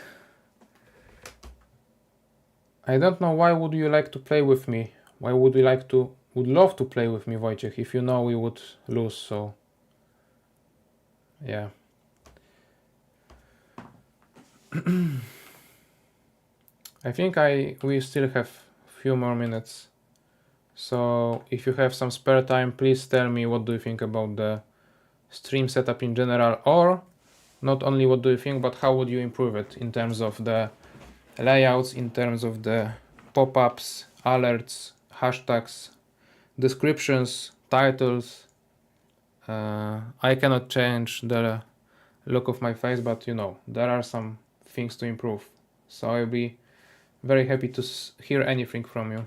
I don't know why would you like to play with me. Why would you would love to play with me, Wojciech, if you know we would lose, so yeah. I think we still have few more minutes. So if you have some spare time, please tell me what do you think about the stream setup in general, or not only what do you think, but how would you improve it in terms of the layouts, in terms of the pop-ups, alerts, hashtags, descriptions, titles. I cannot change the look of my face, but you know, there are some things to improve. So I'll be very happy to hear anything from you.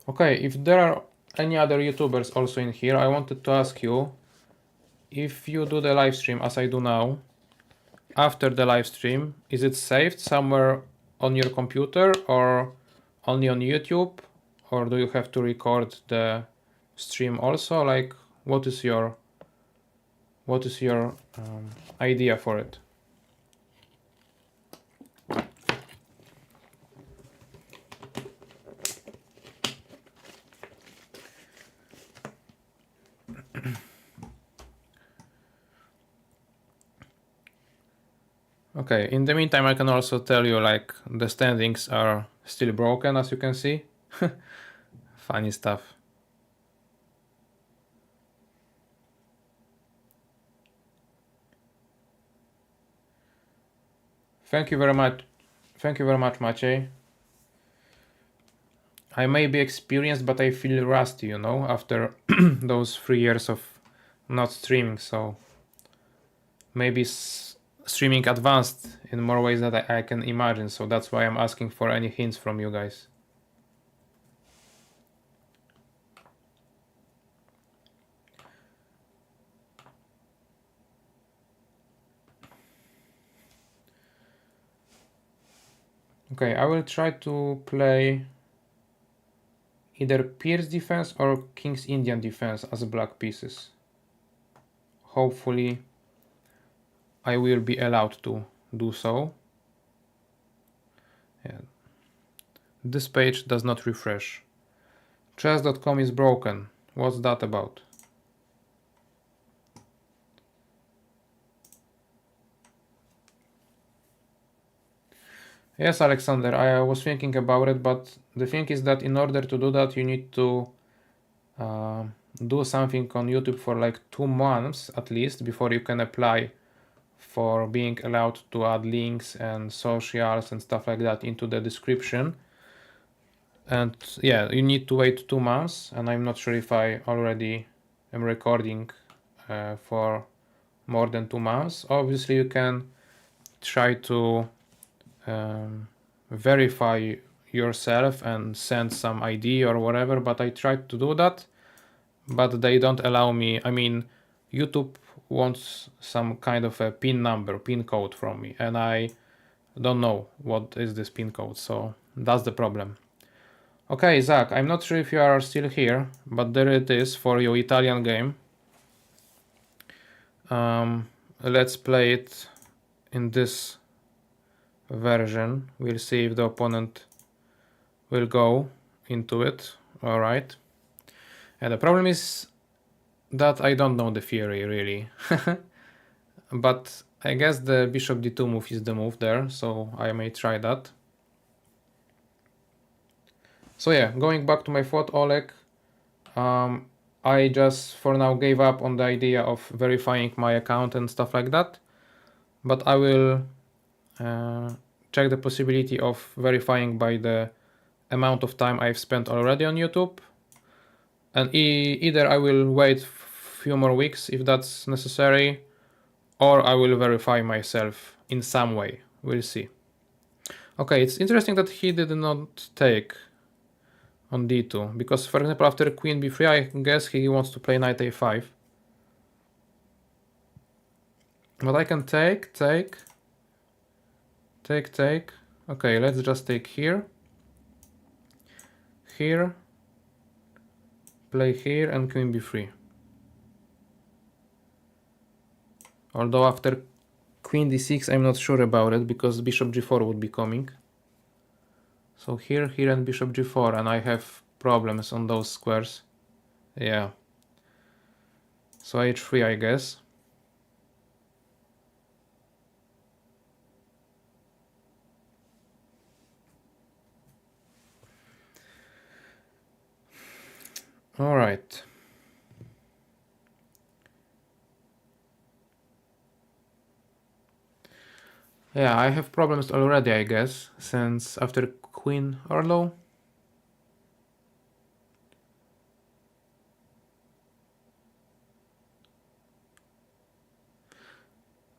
Okay, if there are any other YouTubers also in here, I wanted to ask you, if you do the live stream as I do now, after the live stream, is it saved somewhere on your computer or only on YouTube, or do you have to record the stream also? Like, what is your idea for it? Okay, in the meantime, I can also tell you, like, the standings are still broken, as you can see. Funny stuff. Thank you very much. Thank you very much, Maciej. I may be experienced, but I feel rusty, you know, after those 3 years of not streaming, so maybe streaming advanced in more ways that I can imagine, so that's why I'm asking for any hints from you guys. Okay, I will try to play either Pierce defense or King's Indian defense as black pieces. Hopefully I will be allowed to do so. Yeah. This page does not refresh. Chess.com is broken. What's that about? Yes, Alexander, I was thinking about it, but the thing is that in order to do that, you need to do something on YouTube for like 2 months at least before you can apply for being allowed to add links and socials and stuff like that into the description. And yeah, you need to wait 2 months, and I'm not sure if I already am recording for more than 2 months. Obviously, you can try to verify yourself and send some ID or whatever, but I tried to do that, but they don't allow me. I mean, YouTube wants some kind of a PIN number, PIN code from me, and I don't know what is this PIN code, so that's the problem. Okay, Zach, I'm not sure if you are still here, but there it is for your Italian game. Let's play it in this version. We'll see if the opponent will go into it. All right. And the problem is that I don't know the theory really. But I guess the bishop d2 move is the move there, so I may try that. So yeah, going back to my thought, Oleg, I just for now gave up on the idea of verifying my account and stuff like that, but I will check the possibility of verifying by the amount of time I've spent already on YouTube, and either I will wait few more weeks if that's necessary, or I will verify myself in some way. We'll see. Okay, it's interesting that he did not take on d2, because for example after queen b3 I guess he wants to play knight a5. But I can take. Okay, let's just take here, play here, and queen b3. Although after queen d6 I'm not sure about it, because bishop g4 would be coming. So here, and bishop g4, and I have problems on those squares. Yeah. So h3, I guess. All right. Yeah, I have problems already, I guess, since after queen Arlo.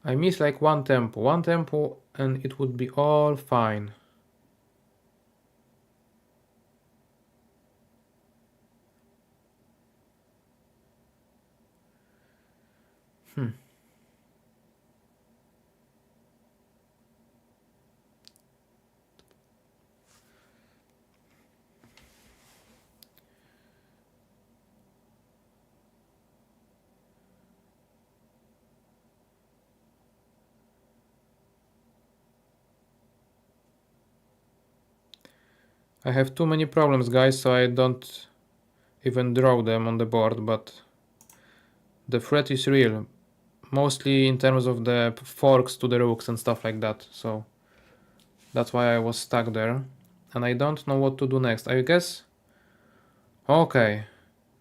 I miss like one tempo, and it would be all fine. I have too many problems, guys, so I don't even draw them on the board, but the threat is real. Mostly in terms of the forks to the rooks and stuff like that, so that's why I was stuck there. And I don't know what to do next. I guess... Okay,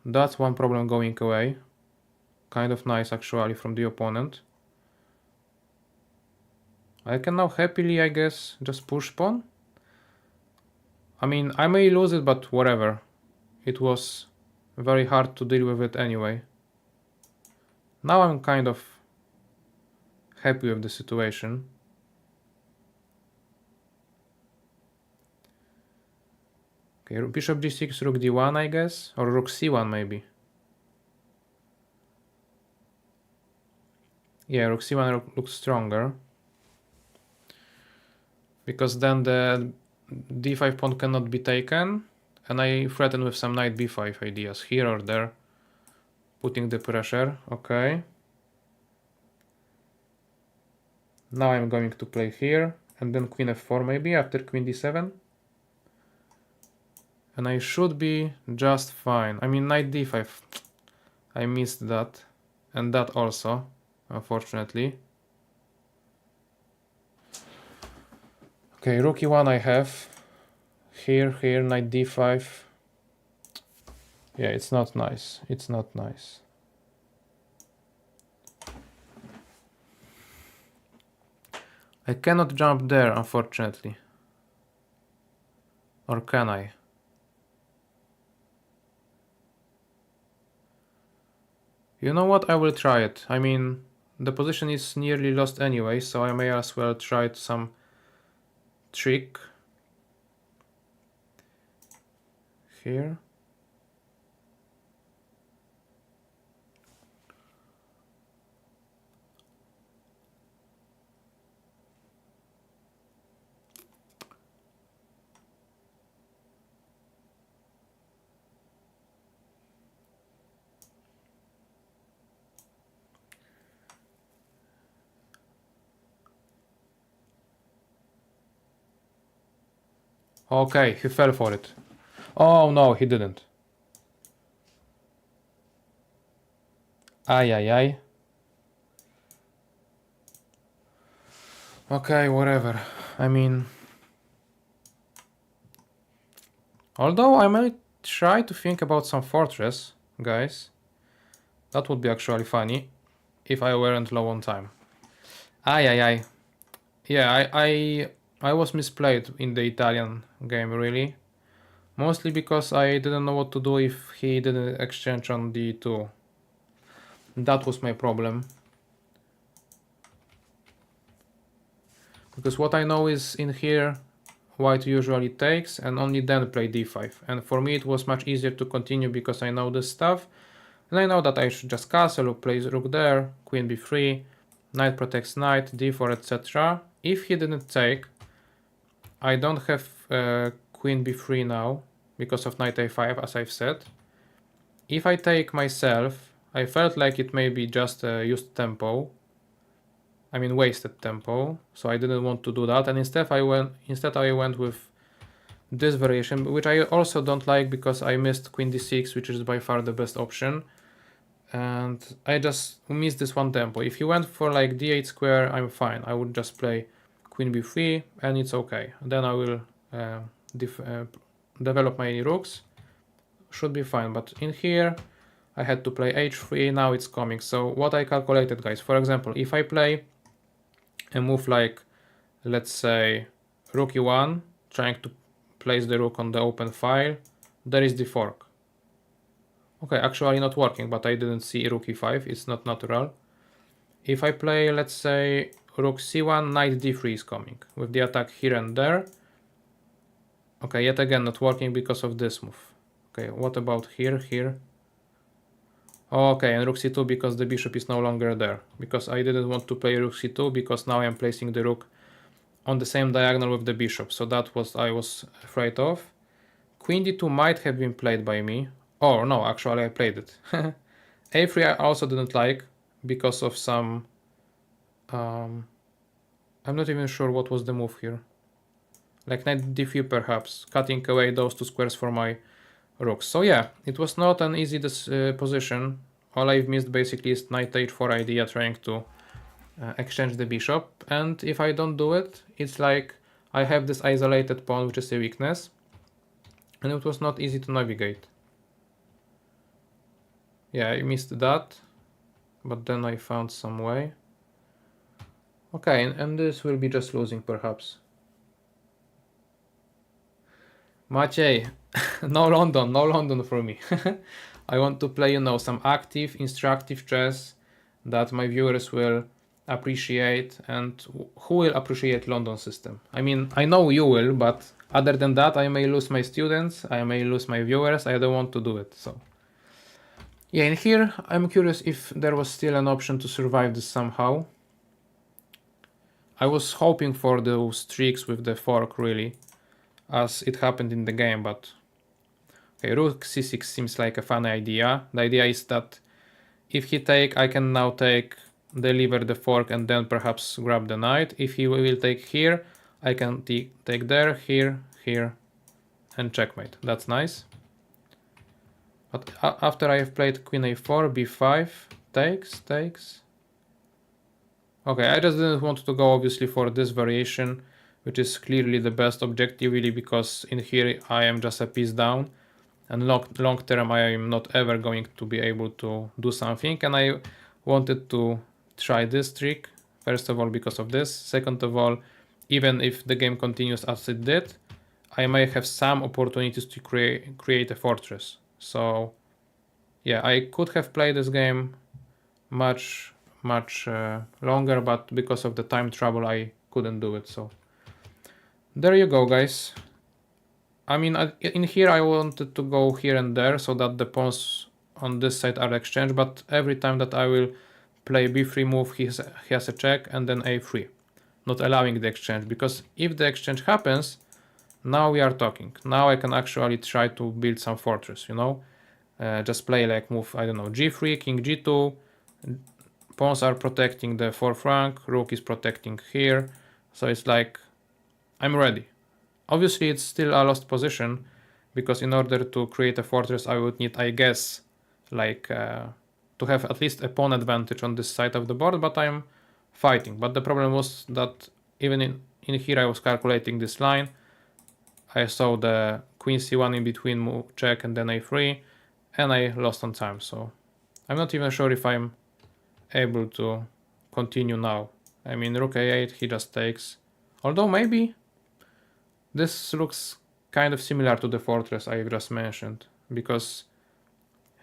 that's one problem going away. Kind of nice, actually, from the opponent. I can now happily, I guess, just push pawn. I mean, I may lose it, but whatever. It was very hard to deal with it anyway. Now I'm kind of happy with the situation. Okay, bishop g6, rook d1, I guess, or rook c1 maybe. Yeah, rook c1 looks stronger, because then the d5 pawn cannot be taken, and I threaten with some knight b5 ideas here or there, putting the pressure. Okay. Now I'm going to play here, and then queen f4 maybe after queen d7. And I should be just fine. I mean, knight d5. I missed that. And that also, unfortunately. Okay, rook e1 I have. Here, knight d5. Yeah, it's not nice. It's not nice. I cannot jump there, unfortunately. Or can I? You know what? I will try it. I mean, the position is nearly lost anyway, so I may as well try some trick. Here. Okay, he fell for it. Oh no, he didn't. Ay, ay, ay. Okay, whatever. I mean... Although I might try to think about some fortress, guys. That would be actually funny, if I weren't low on time. Ay, ay, ay. Yeah, I was misplayed in the Italian game, really. Mostly because I didn't know what to do if he didn't exchange on d2. That was my problem. Because what I know is in here, white usually takes and only then play d5. And for me it was much easier to continue because I know this stuff. And I know that I should just castle or play rook there, queen b3. Knight protects knight, d4, etc. If he didn't take, I don't have queen b3 now because of knight a5, as I've said. If I take myself, I felt like it may be just a used tempo. I mean wasted tempo, so I didn't want to do that, and instead I went with this variation, which I also don't like because I missed queen d6, which is by far the best option, and I just missed this one tempo. If he went for like d8 square, I'm fine. I would just play queen b3 and it's okay. Then I will develop my rooks, should be fine. But in here I had to play h3, now it's coming. So what I calculated, guys, for example, if I play a move like, let's say, rook e1, trying to place the rook on the open file, there is the fork. Okay, actually not working, but I didn't see rook e5, it's not natural. If I play, let's say, rook c1, knight d3 is coming, with the attack here and there. Okay, yet again not working because of this move. Okay, what about here? Okay, and rook c2 because the bishop is no longer there. Because I didn't want to play rook c2 because now I'm placing the rook on the same diagonal with the bishop. So that was I was afraid of. Queen d2 might have been played by me. Oh no, actually I played it. a3 I also didn't like because of some... I'm not even sure what was the move here. Like knight d3 perhaps, cutting away those two squares for my rooks. So yeah, it was not an easy position. All I've missed basically is knight h4 idea, trying to exchange the bishop. And if I don't do it, it's like I have this isolated pawn, which is a weakness. And it was not easy to navigate. Yeah, I missed that. But then I found some way. Okay, and this will be just losing perhaps. Maciej, no London for me. I want to play, you know, some active, instructive chess that my viewers will appreciate, and who will appreciate London system? I mean, I know you will, but other than that, I may lose my students, I may lose my viewers, I don't want to do it, so. Yeah, in here, I'm curious if there was still an option to survive this somehow. I was hoping for those tricks with the fork, really, as it happened in the game, but... Okay, rook c6 seems like a funny idea. The idea is that if he take, I can now take, deliver the fork and then perhaps grab the knight. If he will take here, I can take there, here, and checkmate. That's nice. But after I have played queen a4, b5, takes. Okay, I just didn't want to go obviously for this variation, which is clearly the best objectively, because in here I am just a piece down. And long term I am not ever going to be able to do something, and I wanted to try this trick, first of all because of this, second of all, even if the game continues as it did, I may have some opportunities to create a fortress. So yeah, I could have played this game much longer, but because of the time trouble I couldn't do it. So there you go, guys. I mean, in here I wanted to go here and there so that the pawns on this side are exchanged, but every time that I will play b3 move, he has a check, and then a3, not allowing the exchange, because if the exchange happens, now we are talking. Now I can actually try to build some fortress, you know, just play like move, I don't know, g3, king g2, pawns are protecting the fourth rank, rook is protecting here, so it's like I'm ready. Obviously it's still a lost position, because in order to create a fortress I would need, I guess, like to have at least a pawn advantage on this side of the board, but I'm fighting. But the problem was that even in here I was calculating this line, I saw the queen c1 in between, move, check, and then a3, and I lost on time, so I'm not even sure if I'm able to continue now. I mean, rook a8, he just takes, although maybe this looks kind of similar to the fortress I just mentioned, because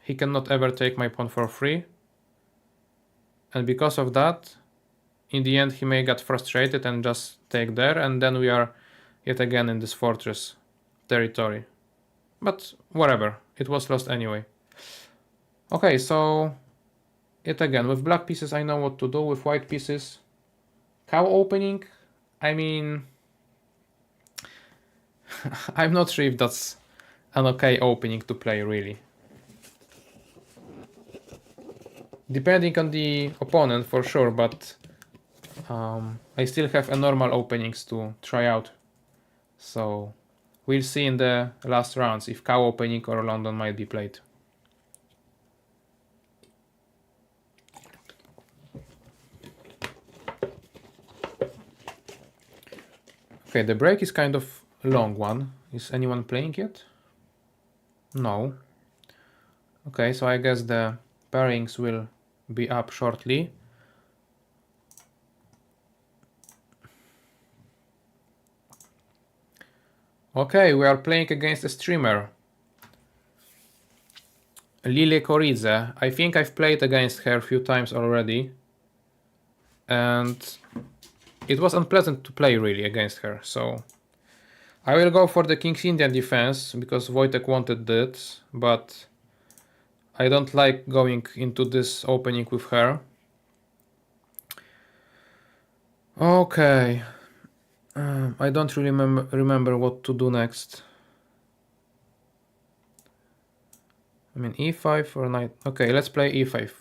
he cannot ever take my pawn for free, and because of that, in the end he may get frustrated and just take there, and then we are yet again in this fortress territory. But whatever, it was lost anyway. Okay, so yet again, with black pieces I know what to do, with white pieces, cow opening, I mean, I'm not sure if that's an okay opening to play, really. Depending on the opponent, for sure, but I still have a normal openings to try out. So we'll see in the last rounds if cow opening or London might be played. Okay, the break is kind of a long one. Is anyone playing yet? No. Okay, so I guess the pairings will be up shortly. Okay, we are playing against a streamer. Lily Koridze. I think I've played against her a few times already. And it was unpleasant to play really against her, so I will go for the King's Indian defense because Wojtek wanted it, but I don't like going into this opening with her. Okay, I don't really remember what to do next. I mean e5 or knight. Okay, let's play e5.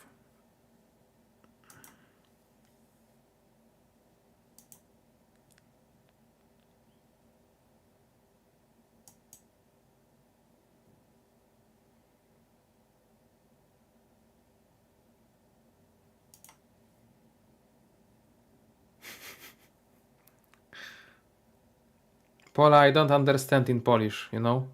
Pola, I don't understand in Polish, you know?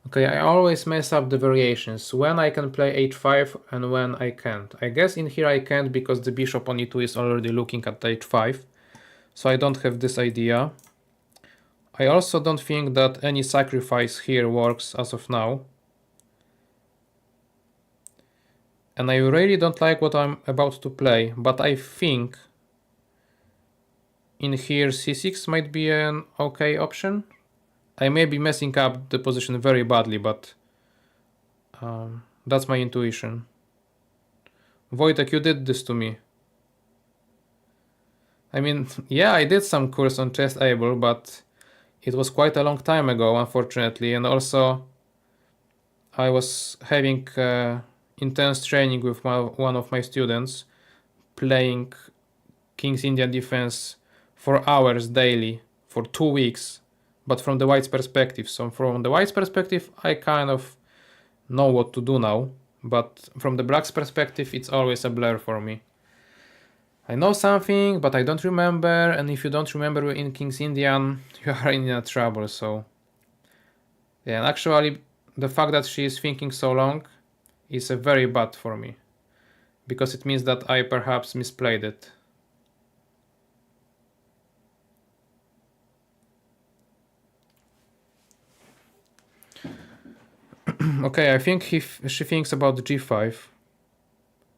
Okay, I always mess up the variations, when I can play h5 and when I can't. I guess in here I can't because the bishop on e2 is already looking at h5, so I don't have this idea. I also don't think that any sacrifice here works as of now. And I really don't like what I'm about to play, but I think in here c6 might be an okay option. I may be messing up the position very badly, but that's my intuition. Wojtek, you did this to me. I mean, yeah, I did some course on chess.able, but it was quite a long time ago, unfortunately, and also I was having intense training with one of my students, playing King's Indian defense for hours daily for 2 weeks, but from the white's perspective. So from the white's perspective, I kind of know what to do now, but from the black's perspective, it's always a blur for me. I know something, but I don't remember, and if you don't remember in King's Indian, you are in trouble, so... Yeah, and actually, the fact that she is thinking so long is a very bad for me, because it means that I perhaps misplayed it. Okay, I think if she thinks about g5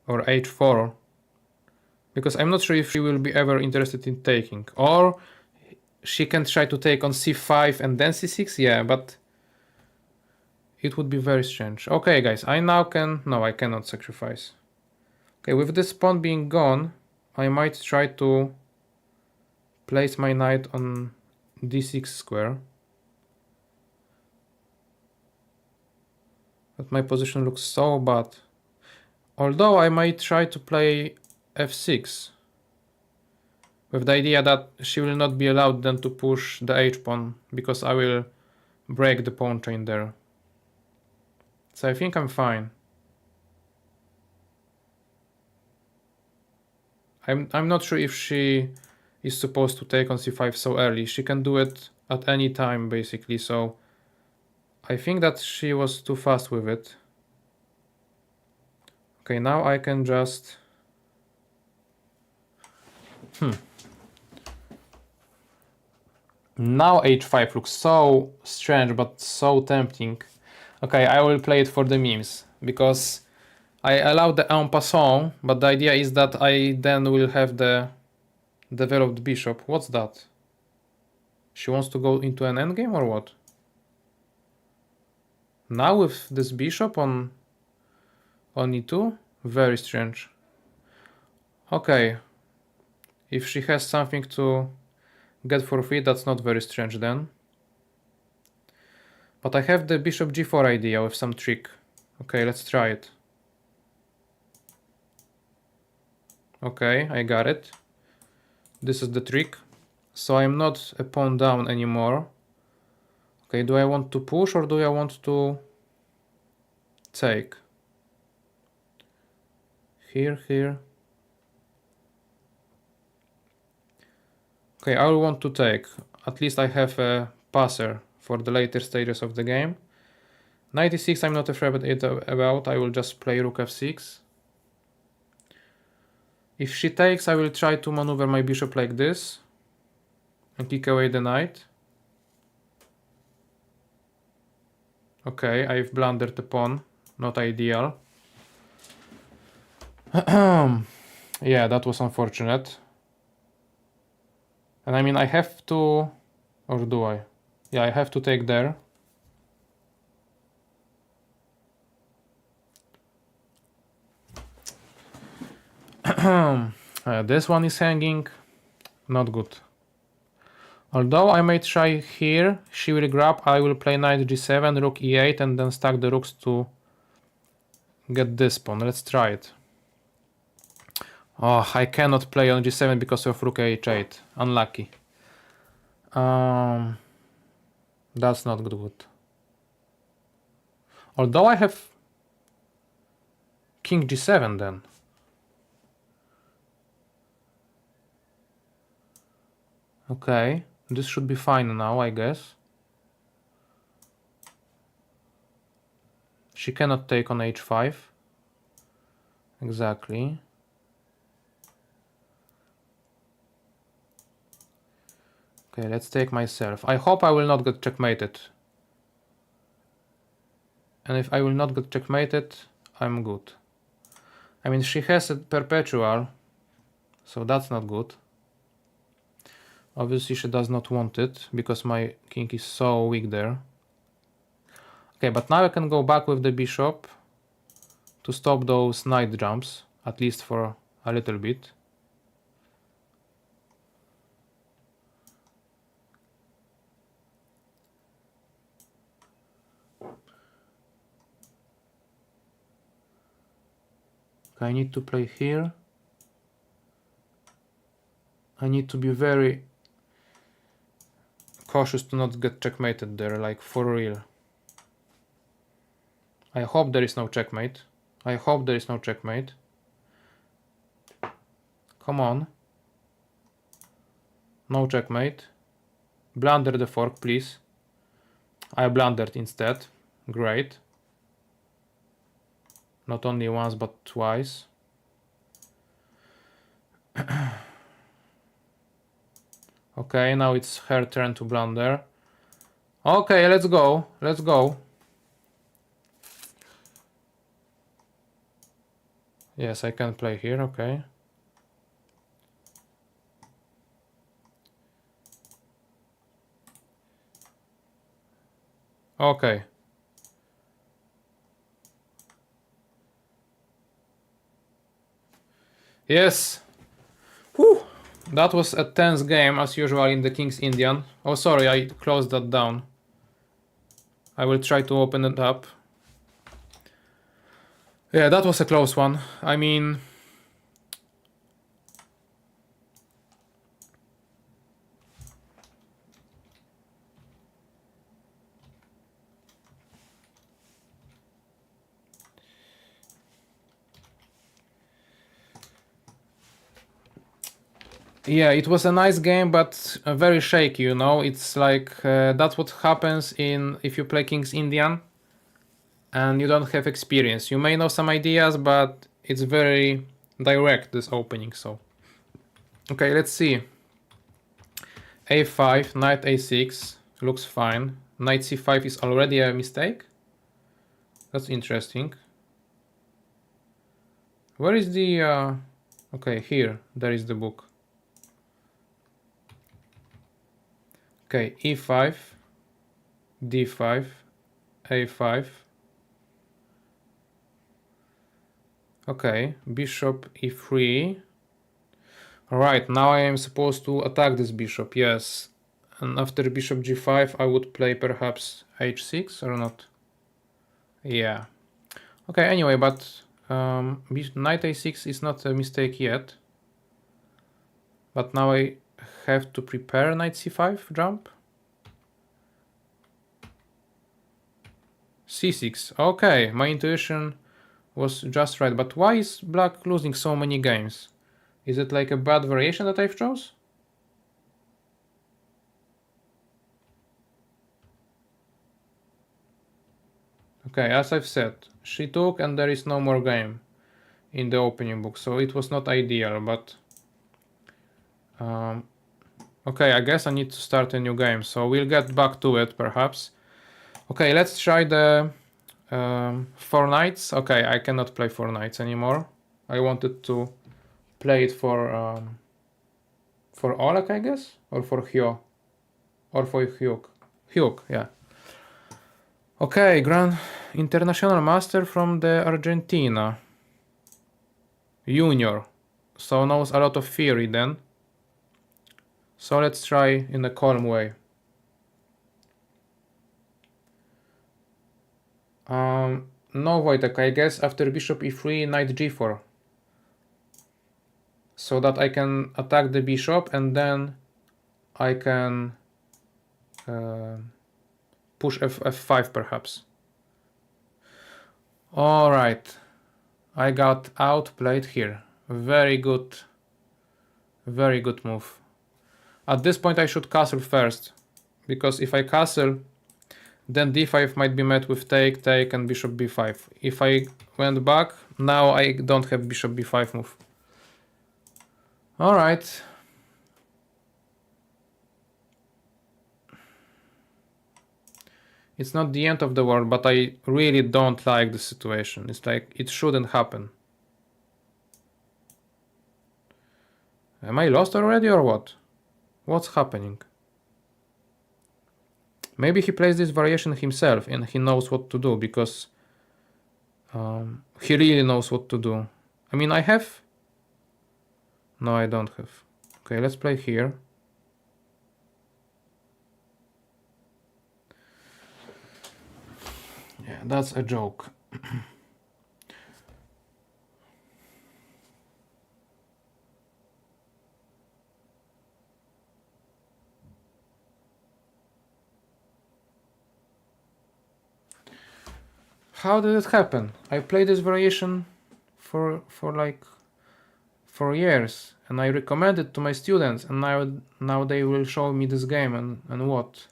or h4, because I'm not sure if she will be ever interested in taking, or she can try to take on c5 and then c6, yeah, but it would be very strange. Okay, guys, I now can... No, I cannot sacrifice. Okay, with this pawn being gone, I might try to place my knight on d6 square. But my position looks so bad. Although I might try to play f6, with the idea that she will not be allowed then to push the h-pawn, because I will break the pawn chain there. So I think I'm fine. I'm not sure if she is supposed to take on c5 so early. She can do it at any time, basically, so I think that she was too fast with it. Okay, now I can just... Now h5 looks so strange, but so tempting. Okay, I will play it for the memes, because I allowed the en passant, but the idea is that I then will have the Developed bishop. What's that? She wants to go into an endgame or what? Now with this bishop on e2? Very strange. Okay. If she has something to get for free, that's not very strange then. But I have the bishop g4 idea with some trick. Okay, let's try it. Okay, I got it. This is the trick. So I'm not a pawn down anymore. Okay, do I want to push or do I want to take? Here. Okay, I will want to take. At least I have a passer for the later stages of the game. 96 I'm not afraid about. I will just play rook f6. If she takes, I will try to maneuver my bishop like this and kick away the knight. Okay, I've blundered the pawn. Not ideal. Yeah, that was unfortunate. And I mean, I have to... Or do I? Yeah, I have to take there. This one is hanging. Not good. Although I may try here, she will grab, I will play knight g7, rook e8, and then stack the rooks to get this pawn. Let's try it. Oh, I cannot play on g7 because of rook h8. Unlucky. That's not good. Although I have king g7 then. Okay, this should be fine now, I guess. She cannot take on h5. Exactly. Okay, let's take myself. I hope I will not get checkmated. And if I will not get checkmated, I'm good. I mean, she has a perpetual, so that's not good. Obviously, she does not want it, because my king is so weak there. Okay, but now I can go back with the bishop to stop those knight jumps, at least for a little bit. Okay, I need to play here. I need to be very cautious to not get checkmated there, like for real. I hope there is no checkmate. I hope there is no checkmate. Come on. No checkmate. Blunder the fork, please. I blundered instead. Great. Not only once, but twice. Okay, now it's her turn to blunder. Okay, let's go. Let's go. Yes, I can play here, okay. Okay. Yes. Whew. That was a tense game as usual in the King's Indian. Oh, sorry, I closed that down. I will try to open it up. Yeah, that was a close one. I mean... Yeah, it was a nice game, but very shaky, you know. It's like that's what happens if you play King's Indian and you don't have experience. You may know some ideas, but it's very direct, this opening, so. Okay, let's see. a5, knight a6, looks fine. Knight c5 is already a mistake. That's interesting. Where is the... Okay, here, there is the book. Okay, e5, d5, a5. Okay, bishop e3. Alright, now I am supposed to attack this bishop, yes. And after bishop g5 I would play perhaps h6 or not? Yeah. Okay, anyway, but knight a6 is not a mistake yet. But now I have to prepare knight c5 jump. c6. Okay, my intuition was just right. But why is black losing so many games? Is it like a bad variation that I've chose? Okay, as I've said, she took and there is no more game in the opening book, so it was not ideal, but okay, I guess I need to start a new game, so we'll get back to it perhaps. Okay, let's try the 4 knights. Okay, I cannot play 4 knights anymore. I wanted to play it for Oleg, I guess, or for Hyo, or for Hyuk. Hyuk, yeah. Okay, Grand International Master from the Argentina. Junior. So knows a lot of theory then. So let's try in a calm way. No, Wojtek, I guess after bishop e3, knight g4. So that I can attack the bishop and then I can push f5 perhaps. Alright, I got outplayed here. Very good move. At this point I should castle first, because if I castle, then d5 might be met with take, and bishop b5. If I went back, now I don't have bishop b5 move. Alright. It's not the end of the world, but I really don't like the situation. It's like it shouldn't happen. Am I lost already or what? What's happening? Maybe he plays this variation himself and he knows what to do, because he really knows what to do. I mean, I have... No, I don't have. Okay, let's play here. Yeah, that's a joke. How did it happen? I played this variation for like 4 years, and I recommend it to my students, and now they will show me this game and what?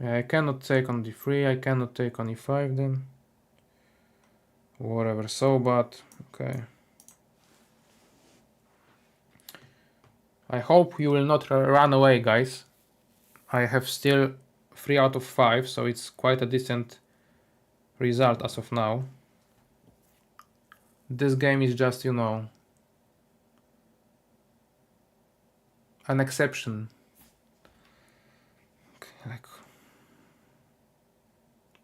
Yeah, I cannot take on d3, I cannot take on e5 then. Whatever, so bad. Okay. I hope you will not run away, guys. I have still 3 out of 5, so it's quite a decent result as of now. This game is just, you know, an exception. Like,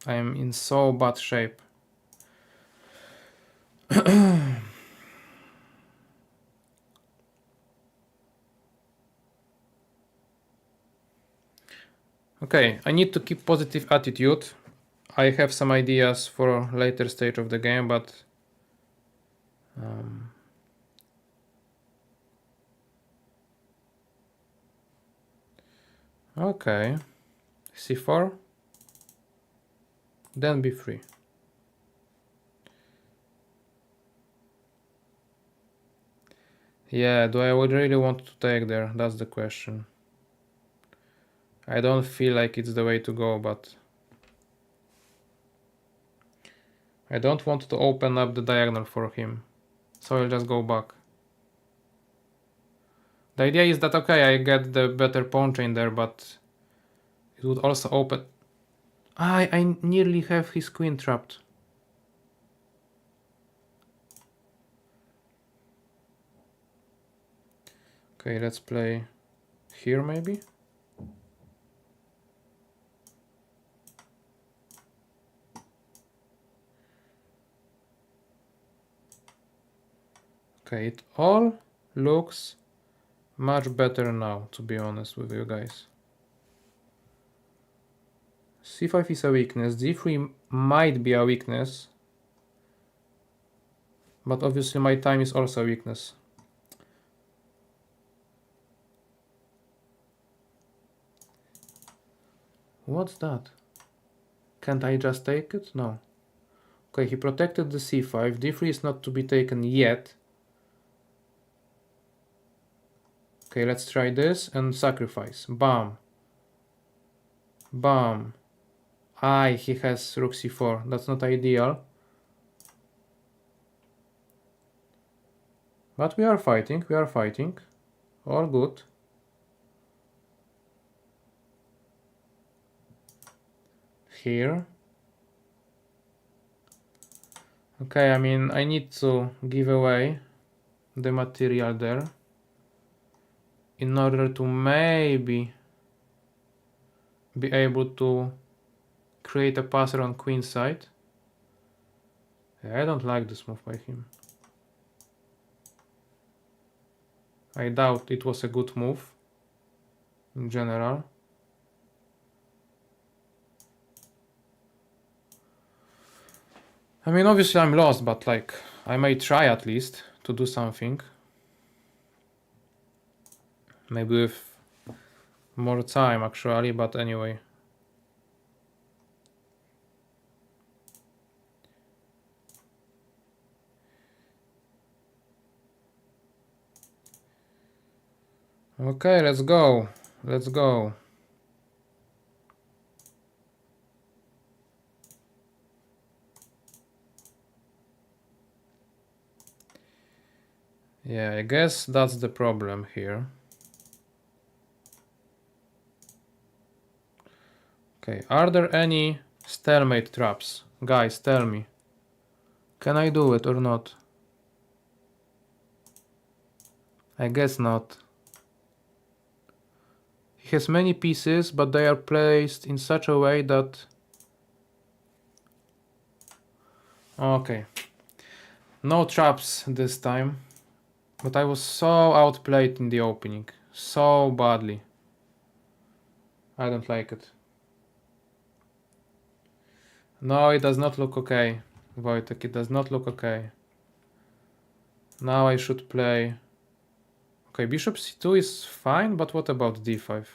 I am in so bad shape. Okay, I need to keep positive attitude. I have some ideas for later stage of the game, but okay, c4, then b3. Yeah, do I would really want to take there? That's the question. I don't feel like it's the way to go, but I don't want to open up the diagonal for him, so I'll just go back. The idea is that, okay, I get the better pawn chain there, but it would also open... I nearly have his queen trapped. Okay, let's play Here maybe? Okay, it all looks much better now, to be honest with you guys. C5 is a weakness, d3 might be a weakness, but obviously my time is also a weakness. What's that? Can't I just take it? No. Okay, he protected the c5, d3 is not to be taken yet. Okay, let's try this and sacrifice. Bam. Bam. He has rook c4. That's not ideal. But we are fighting, we are fighting. All good. Here. Okay, I mean, I need to give away the material there in order to maybe be able to create a passer on queen side. I don't like this move by him. I doubt it was a good move in general. I mean, obviously I'm lost, but like, I may try at least to do something. Maybe with more time actually, but anyway. Okay, let's go. Let's go. Yeah, I guess that's the problem here. Okay, are there any stalemate traps? Guys, tell me. Can I do it or not? I guess not. He has many pieces, but they are placed in such a way that... Okay. No traps this time. But I was so outplayed in the opening. So badly. I don't like it. No, it does not look okay, Wojtek. It does not look okay. Now I should play... Okay, bishop c2 is fine, but what about d5?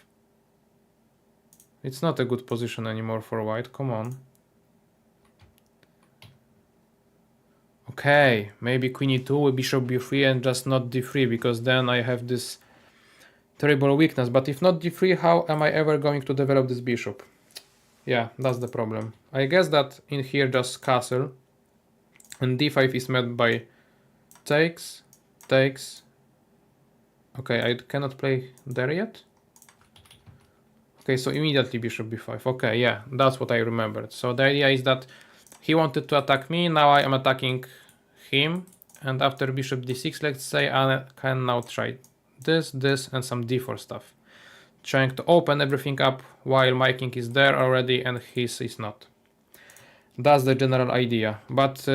It's not a good position anymore for white, come on. Okay, maybe queen e2 with bishop b3 and just not d3, because then I have this terrible weakness. But if not d3, how am I ever going to develop this bishop? Yeah, that's the problem. I guess that in here just castle, and d5 is met by takes, takes. Okay, I cannot play there yet. Okay, so immediately bishop b5. Okay, yeah, that's what I remembered. So the idea is that he wanted to attack me, now I am attacking him, and after bishop d6, let's say, I can now try this, and some d4 stuff. Trying to open everything up while my king is there already and his is not. That's the general idea. But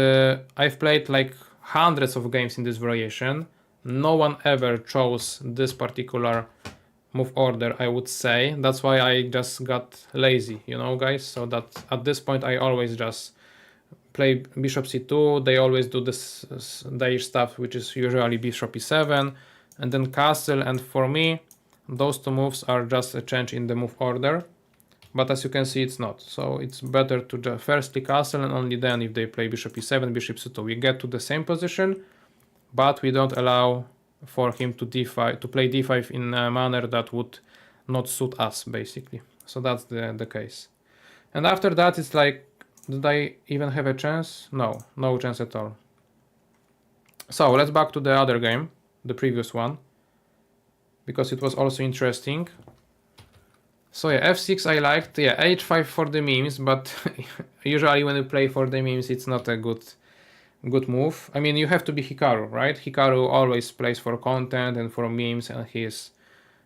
I've played like hundreds of games in this variation. No one ever chose this particular move order, I would say. That's why I just got lazy, you know, guys. So that at this point I always just play bishop c2. They always do this their stuff, which is usually bishop e7 and then castle. And for me, those two moves are just a change in the move order. But as you can see, it's not. So it's better to just firstly castle, and only then if they play bishop e7, bishop c2, we get to the same position, but we don't allow for him to d5 to play d5 in a manner that would not suit us, basically. So that's the case. And after that, it's like, did I even have a chance? No, no chance at all. So let's back to the other game, the previous one, because it was also interesting. So yeah, f6 I liked, yeah, h5 for the memes, but usually when you play for the memes, it's not a good move. I mean, you have to be Hikaru, right? Hikaru always plays for content and for memes, and he's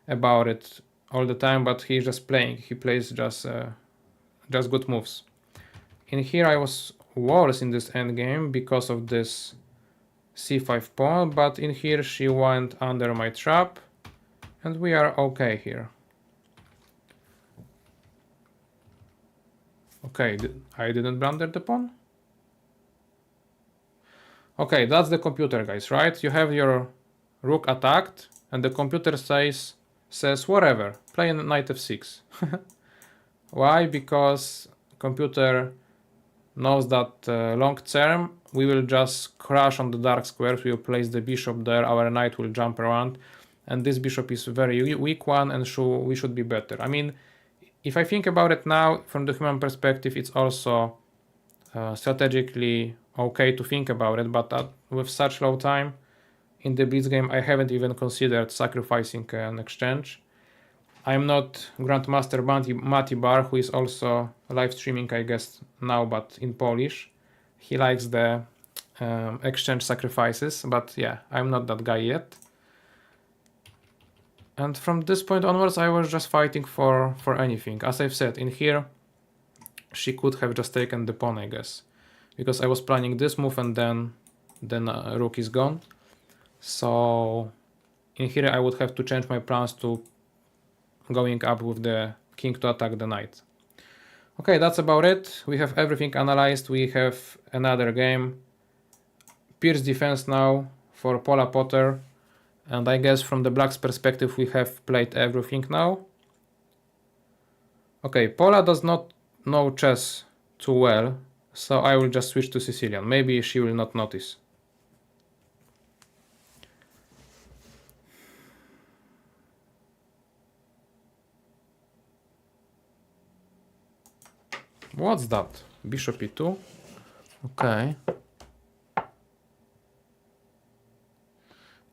about it all the time, but he's just playing. He plays just good moves. In here I was worse in this endgame because of this c5 pawn, but in here she went under my trap, and we are okay here. Okay, I didn't blunder the pawn. Okay, that's the computer, guys, right? You have your rook attacked, and the computer says whatever, play knight f6. Why? Because computer knows that long term we will just crash on the dark squares. We will place the bishop there, our knight will jump around, and this bishop is a very weak one, and we should be better. I mean, if I think about it now from the human perspective, it's also strategically okay to think about it, but with such low time in the blitz game, I haven't even considered sacrificing an exchange. I'm not Grandmaster Mati Bar, who is also live streaming, I guess, now, but in Polish. He likes the exchange sacrifices, but yeah, I'm not that guy yet. And from this point onwards, I was just fighting for anything. As I've said, in here, she could have just taken the pawn, I guess, because I was planning this move, and then rook is gone. So in here, I would have to change my plans to going up with the king to attack the knight. Okay, that's about it. We have everything analyzed. We have another game. Pierce defense now for Paula Potter. And I guess from the black's perspective, we have played everything now. Okay, Paula does not know chess too well, so I will just switch to Sicilian. Maybe she will not notice. What's that? Bishop e2. Okay.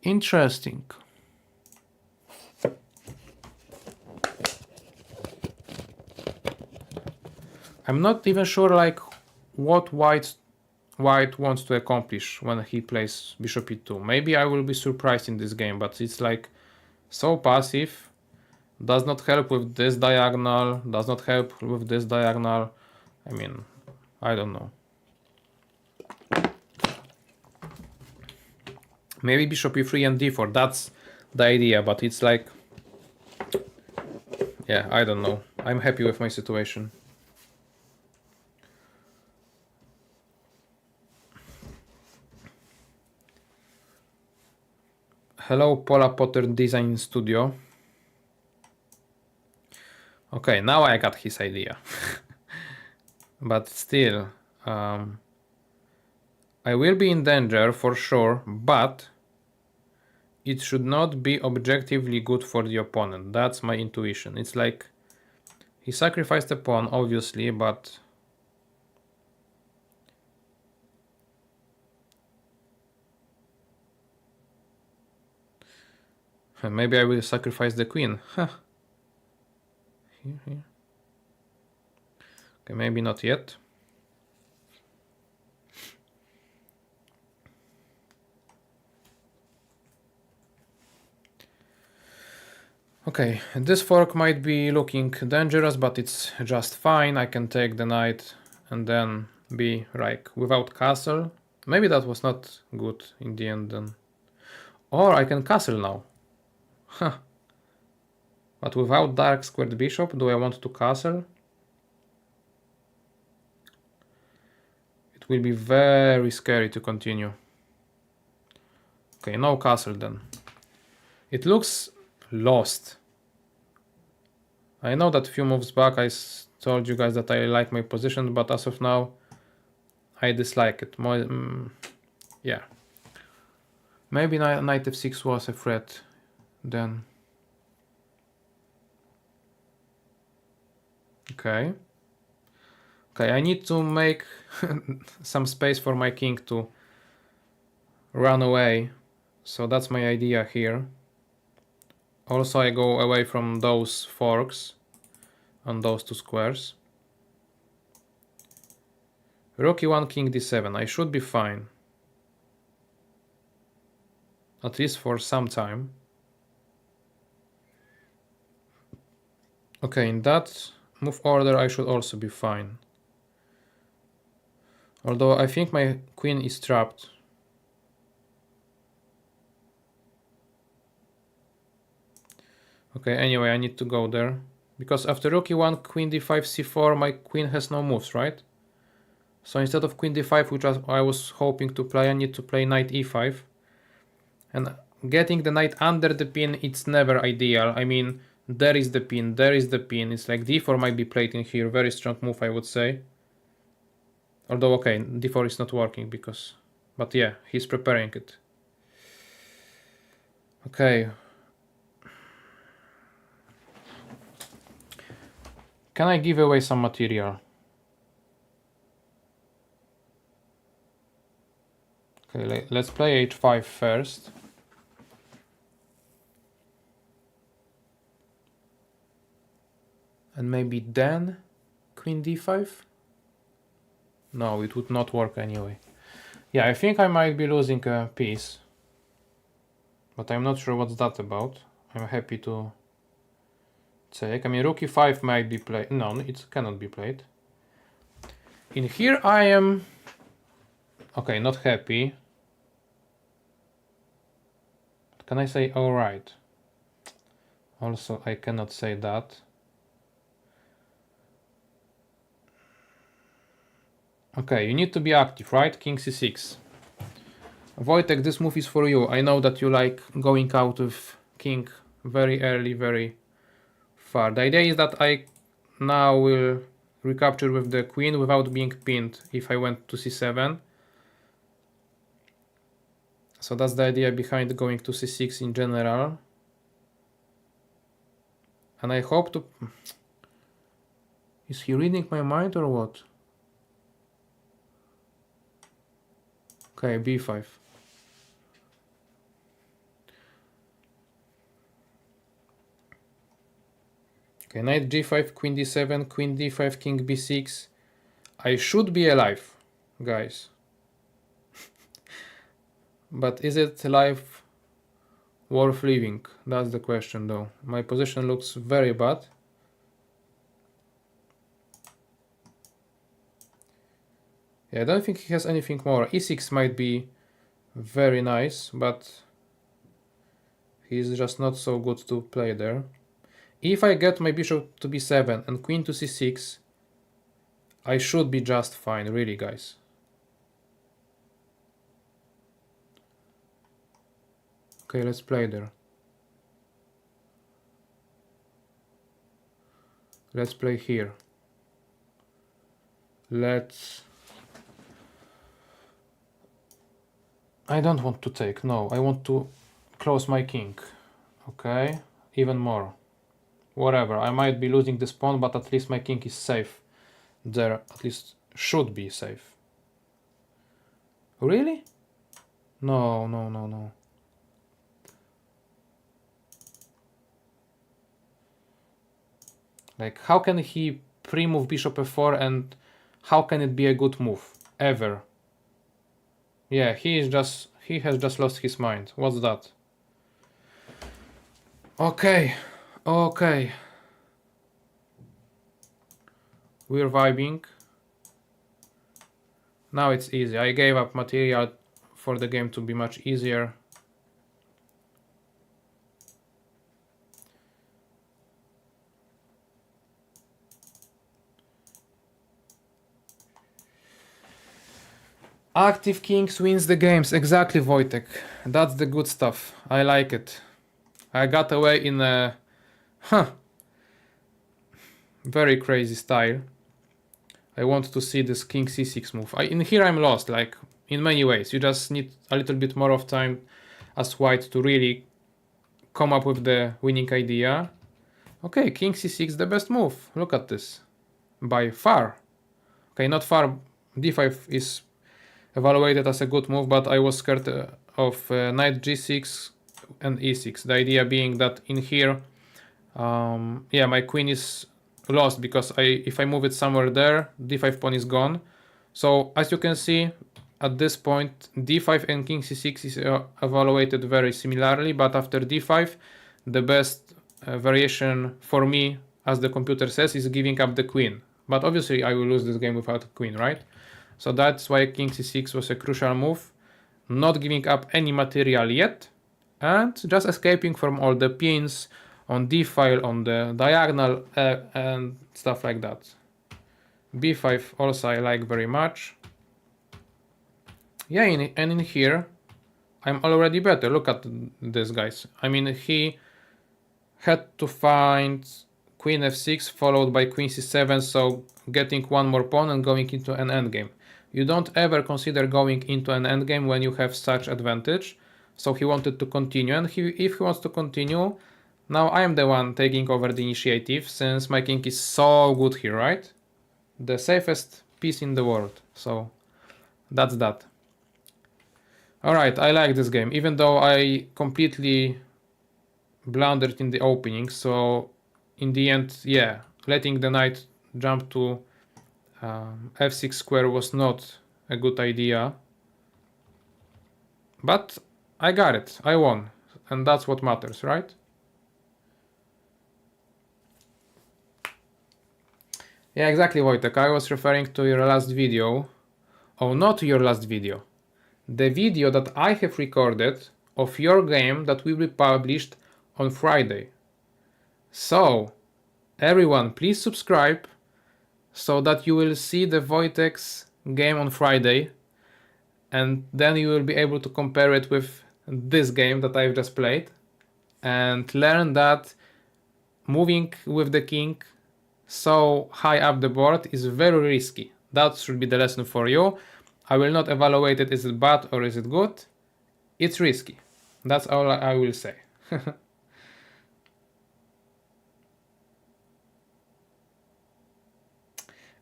Interesting. I'm not even sure like what white wants to accomplish when he plays bishop e2. Maybe I will be surprised in this game, but it's like so passive. Does not help with this diagonal, does not help with this diagonal. I mean, I don't know. Maybe bishop e3 and d4, that's the idea, but it's like, yeah, I don't know. I'm happy with my situation. Hello, Paula Potter Design Studio. Okay, now I got his idea. But still, I will be in danger for sure, but it should not be objectively good for the opponent. That's my intuition. It's like he sacrificed a pawn, obviously, but maybe I will sacrifice the queen. Huh. Here. Okay, maybe not yet. Okay, this fork might be looking dangerous, but it's just fine. I can take the knight and then be like without castle. Maybe that was not good in the end then. Or I can castle now. Huh. But without dark squared bishop, do I want to castle? It will be very scary to continue. Okay, no castle then. It looks lost. I know that a few moves back I told you guys that I like my position, but as of now I dislike it. Yeah. Maybe knight f6 was a threat then. Okay. Okay, I need to make some space for my king to run away. So that's my idea here. Also, I go away from those forks on those two squares. Rook e1, king d7. I should be fine. At least for some time. Okay, in that move order I should also be fine. Although I think my queen is trapped. Okay, anyway, I need to go there. Because after rook e1, queen d5, c4, my queen has no moves, right? So instead of queen d5, which I was hoping to play, I need to play knight e5. And getting the knight under the pin, it's never ideal. I mean, there is the pin, there is the pin. It's like d4 might be played in here. Very strong move, I would say. Although, okay, d4 is not working because... But yeah, he's preparing it. Okay. Can I give away some material? Okay, let's play h5 first. And maybe then queen d5? No, it would not work anyway. Yeah, I think I might be losing a piece. But I'm not sure what's that about. I'm happy to take. I mean, rook e5 might be played. No, it cannot be played. In here I am... Okay, not happy. But can I say alright? Also, I cannot say that. Okay, you need to be active, right? King c6. Wojtek, this move is for you. I know that you like going out with king very early, very far. The idea is that I now will recapture with the queen without being pinned if I went to c7. So that's the idea behind going to c6 in general. And I hope to... Is he reading my mind or what? Okay, b5. Okay, knight g5, queen d7, queen d5, king b6. I should be alive, guys. But is it life worth living? That's the question though. My position looks very bad. Yeah, I don't think he has anything more. e6 might be very nice, but he's just not so good to play there. If I get my bishop to b7 and queen to c6, I should be just fine, really, guys. Okay, let's play there. Let's play here. I don't want to take, no. I want to close my king. Okay, even more. Whatever, I might be losing this pawn, but at least my king is safe. There, at least should be safe. Really? No, no, no, no. Like, how can he pre-move bishop f4 and how can it be a good move? Ever. Yeah, he has just lost his mind. What's that? Okay, okay. We're vibing. Now it's easy. I gave up material for the game to be much easier. Active kings wins the games. Exactly, Wojtek. That's the good stuff. I like it. I got away in a very crazy style. I want to see this king c6 move. In here I'm lost, like, in many ways. You just need a little bit more of time as white to really come up with the winning idea. Okay, king c6, the best move. Look at this. By far. Okay, not far. d5 is evaluated as a good move, but I was scared of knight g6 and e6. The idea being that in here, yeah, my queen is lost because if I move it somewhere there, d5 pawn is gone. So as you can see, at this point, d5 and king c6 is evaluated very similarly, but after d5, the best variation for me as the computer says, is giving up the queen. But obviously I will lose this game without a queen, right? So that's why king c6 was a crucial move. Not giving up any material yet, and just escaping from all the pins on d file, on the diagonal, and stuff like that. b5 also I like very much. Yeah, and in here I'm already better. Look at this, guys. I mean, he had to find queen f6 followed by queen c7, so getting one more pawn and going into an endgame. You don't ever consider going into an endgame when you have such advantage. So he wanted to continue, and if he wants to continue, now I am the one taking over the initiative, since my king is so good here, right? The safest piece in the world. So that's that. Alright, I like this game, even though I completely blundered in the opening. So in the end, yeah, letting the knight jump to f6 square was not a good idea. But I got it, I won, and that's what matters, right? Yeah, exactly, Wojtek. I was referring to your last video. Oh, not your last video. The video that I have recorded of your game that will be published on Friday. So, everyone, please subscribe so that you will see the Wojtek's game on Friday, and then you will be able to compare it with this game that I've just played and learn that moving with the king so high up the board is very risky. That should be the lesson for you. I will not evaluate it, is it bad or is it good. It's risky. That's all I will say.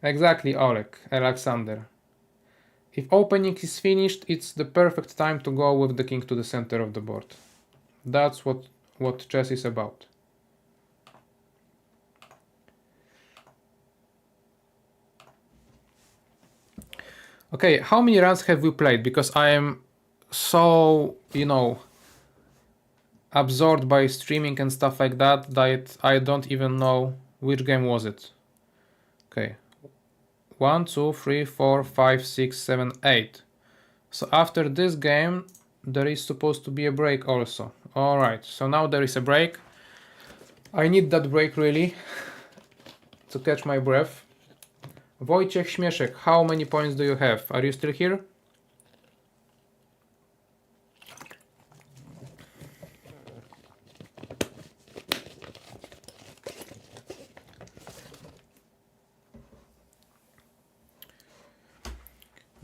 Exactly, Oleg, Alexander. If opening is finished, it's the perfect time to go with the king to the center of the board. That's what chess is about. Okay, how many rounds have we played? Because I am so, absorbed by streaming and stuff like that I don't even know which game was it. Okay, 1, 2, 3, 4, 5, 6, 7, 8. So after this game there is supposed to be a break also. Alright, so now there is a break. I need that break really to catch my breath. Wojciech Śmieszek, how many points do you have? Are you still here?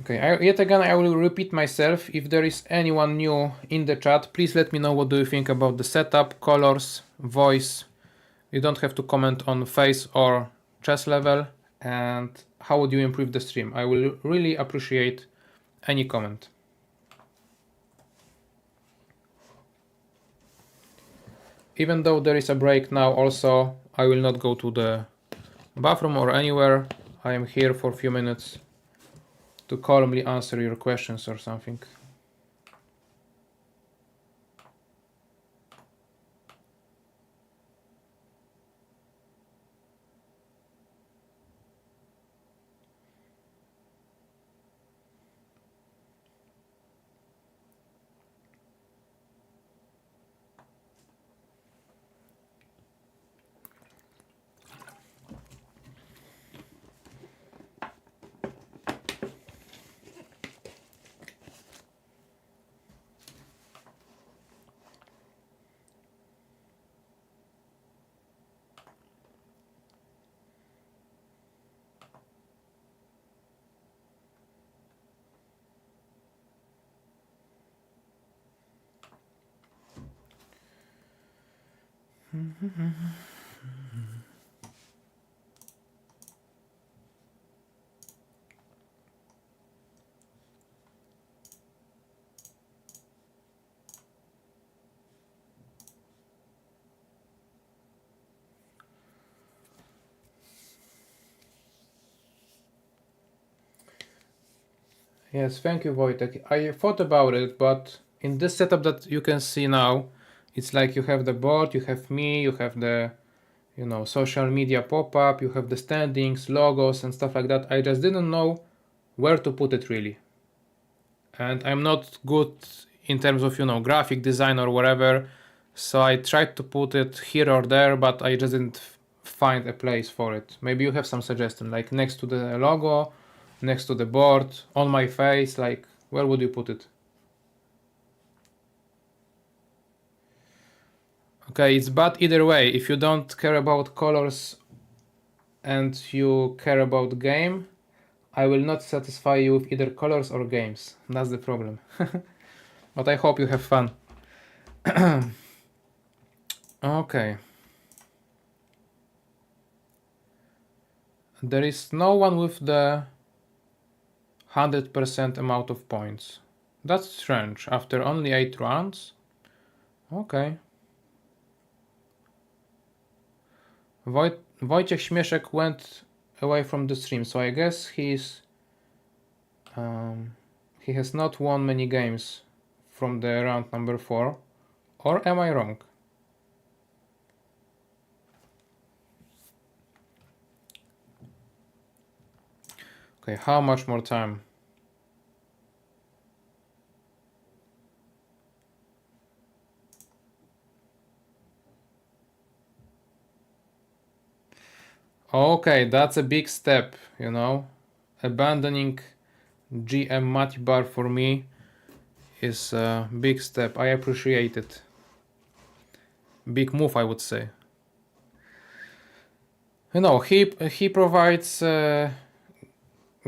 Okay, yet again I will repeat myself. If there is anyone new in the chat, please let me know what do you think about the setup, colors, voice. You don't have to comment on face or chess level, and how would you improve the stream. I will really appreciate any comment. Even though there is a break now also, I will not go to the bathroom or anywhere. I am here for a few minutes to calmly answer your questions or something. Yes, thank you, Wojtek. I thought about it, but in this setup that you can see now, it's like you have the board, you have me, you have the you know, social media pop-up, you have the standings, logos and stuff like that. I just didn't know where to put it really. And I'm not good in terms of, you know, graphic design or whatever, so I tried to put it here or there, but I just didn't find a place for it. Maybe you have some suggestion, like next to the logo, next to the board, on my face, like where would you put it? Okay, it's bad either way. If you don't care about colors and you care about game, I will not satisfy you with either colors or games. That's the problem. But I hope you have fun. Okay. There is no one with the 100% amount of points. That's strange. After only 8 rounds? Okay. Wojciech Śmieszek went away from the stream, so I guess he has not won many games from the round number 4. Or am I wrong? Okay, how much more time? Okay, that's a big step, you know. Abandoning GM Matibar for me is a big step. I appreciate it. Big move, I would say. You know, he provides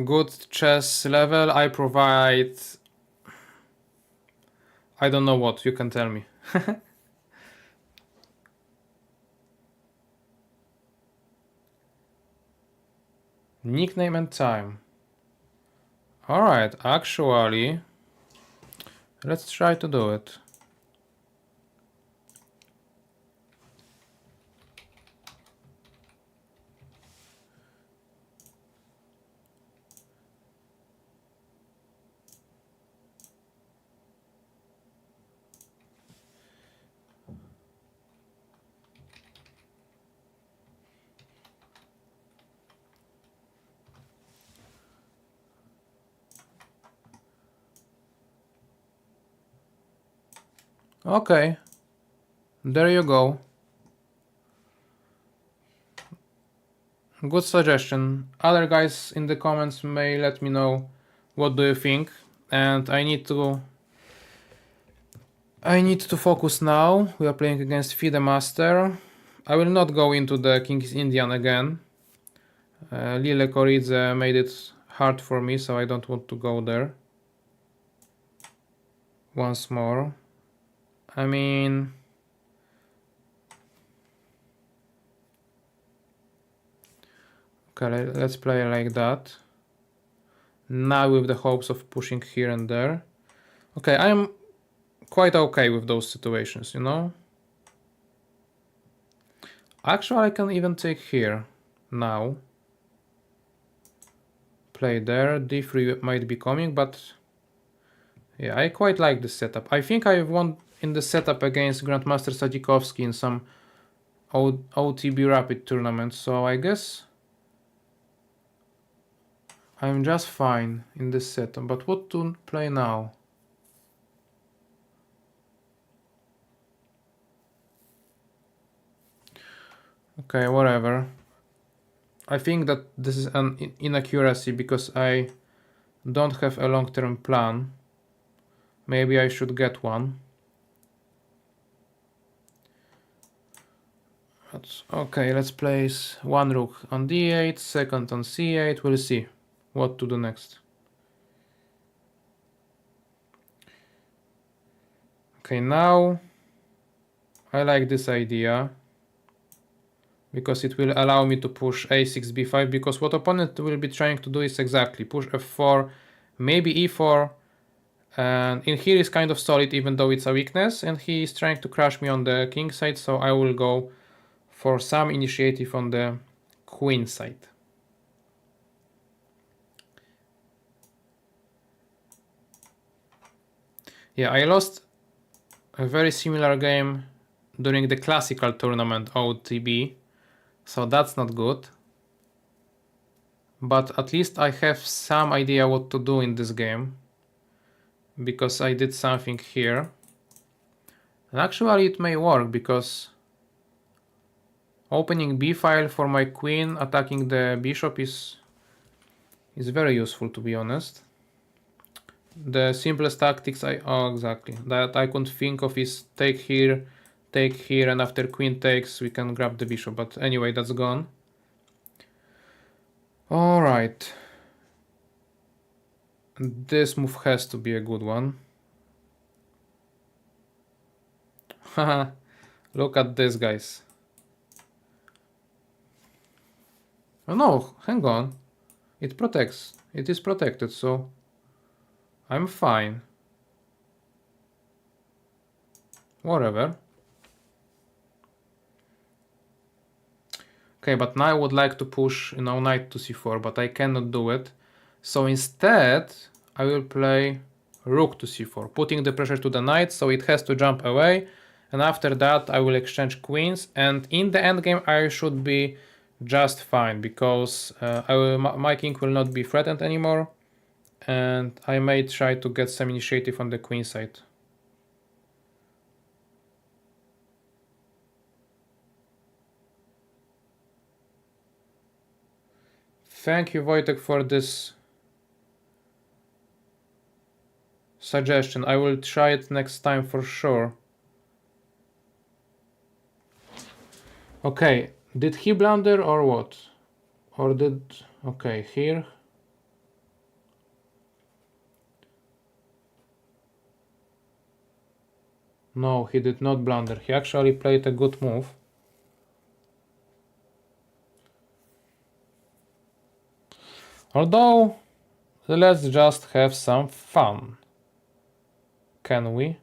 good chess level. I provide, I don't know what, you can tell me. Nickname and time. Alright, actually, let's try to do it. Okay, there you go. Good suggestion. Other guys in the comments may let me know what do you think. And I need to focus now. We are playing against Fide Master. I will not go into the King's Indian again. Lile Koridze made it hard for me, so I don't want to go there once more. I mean, okay, let's play like that. Now with the hopes of pushing here and there. Okay, I am quite okay with those situations, you know? Actually, I can even take here now. Play there, d3 might be coming, but yeah, I quite like this setup. I think I've won in the setup against Grandmaster Sadzikowski in some OTB Rapid tournaments, so I guess I'm just fine in this setup. But what to play now? Okay, whatever. I think that this is an inaccuracy because I don't have a long-term plan. Maybe I should get one. Okay, let's place one rook on d8, second on c8. We'll see what to do next. Okay, now I like this idea because it will allow me to push a6, b5, because what opponent will be trying to do is exactly push f4, maybe e4, and in here is kind of solid even though it's a weakness, and he is trying to crush me on the king side, so I will go for some initiative on the queen side. Yeah, I lost a very similar game during the classical tournament OTB. So that's not good. But at least I have some idea what to do in this game, because I did something here. And actually it may work, because opening b file for my queen attacking the bishop is very useful, to be honest. The simplest tactics that I could think of is take here, and after queen takes we can grab the bishop, but anyway, that's gone. Alright. This move has to be a good one. Haha, look at this, guys. Oh no, hang on. It protects. It is protected, so I'm fine. Whatever. Okay, but now I would like to push, knight to c4, but I cannot do it. So instead, I will play rook to c4, putting the pressure to the knight, so it has to jump away. And after that, I will exchange queens. And in the endgame, I should be just fine, because my king will not be threatened anymore. And I may try to get some initiative on the queen side. Thank you, Wojtek, for this suggestion. I will try it next time for sure. Okay, did he blunder or what? Or did... Okay, here. No, he did not blunder. He actually played a good move. Although, let's just have some fun. Can we?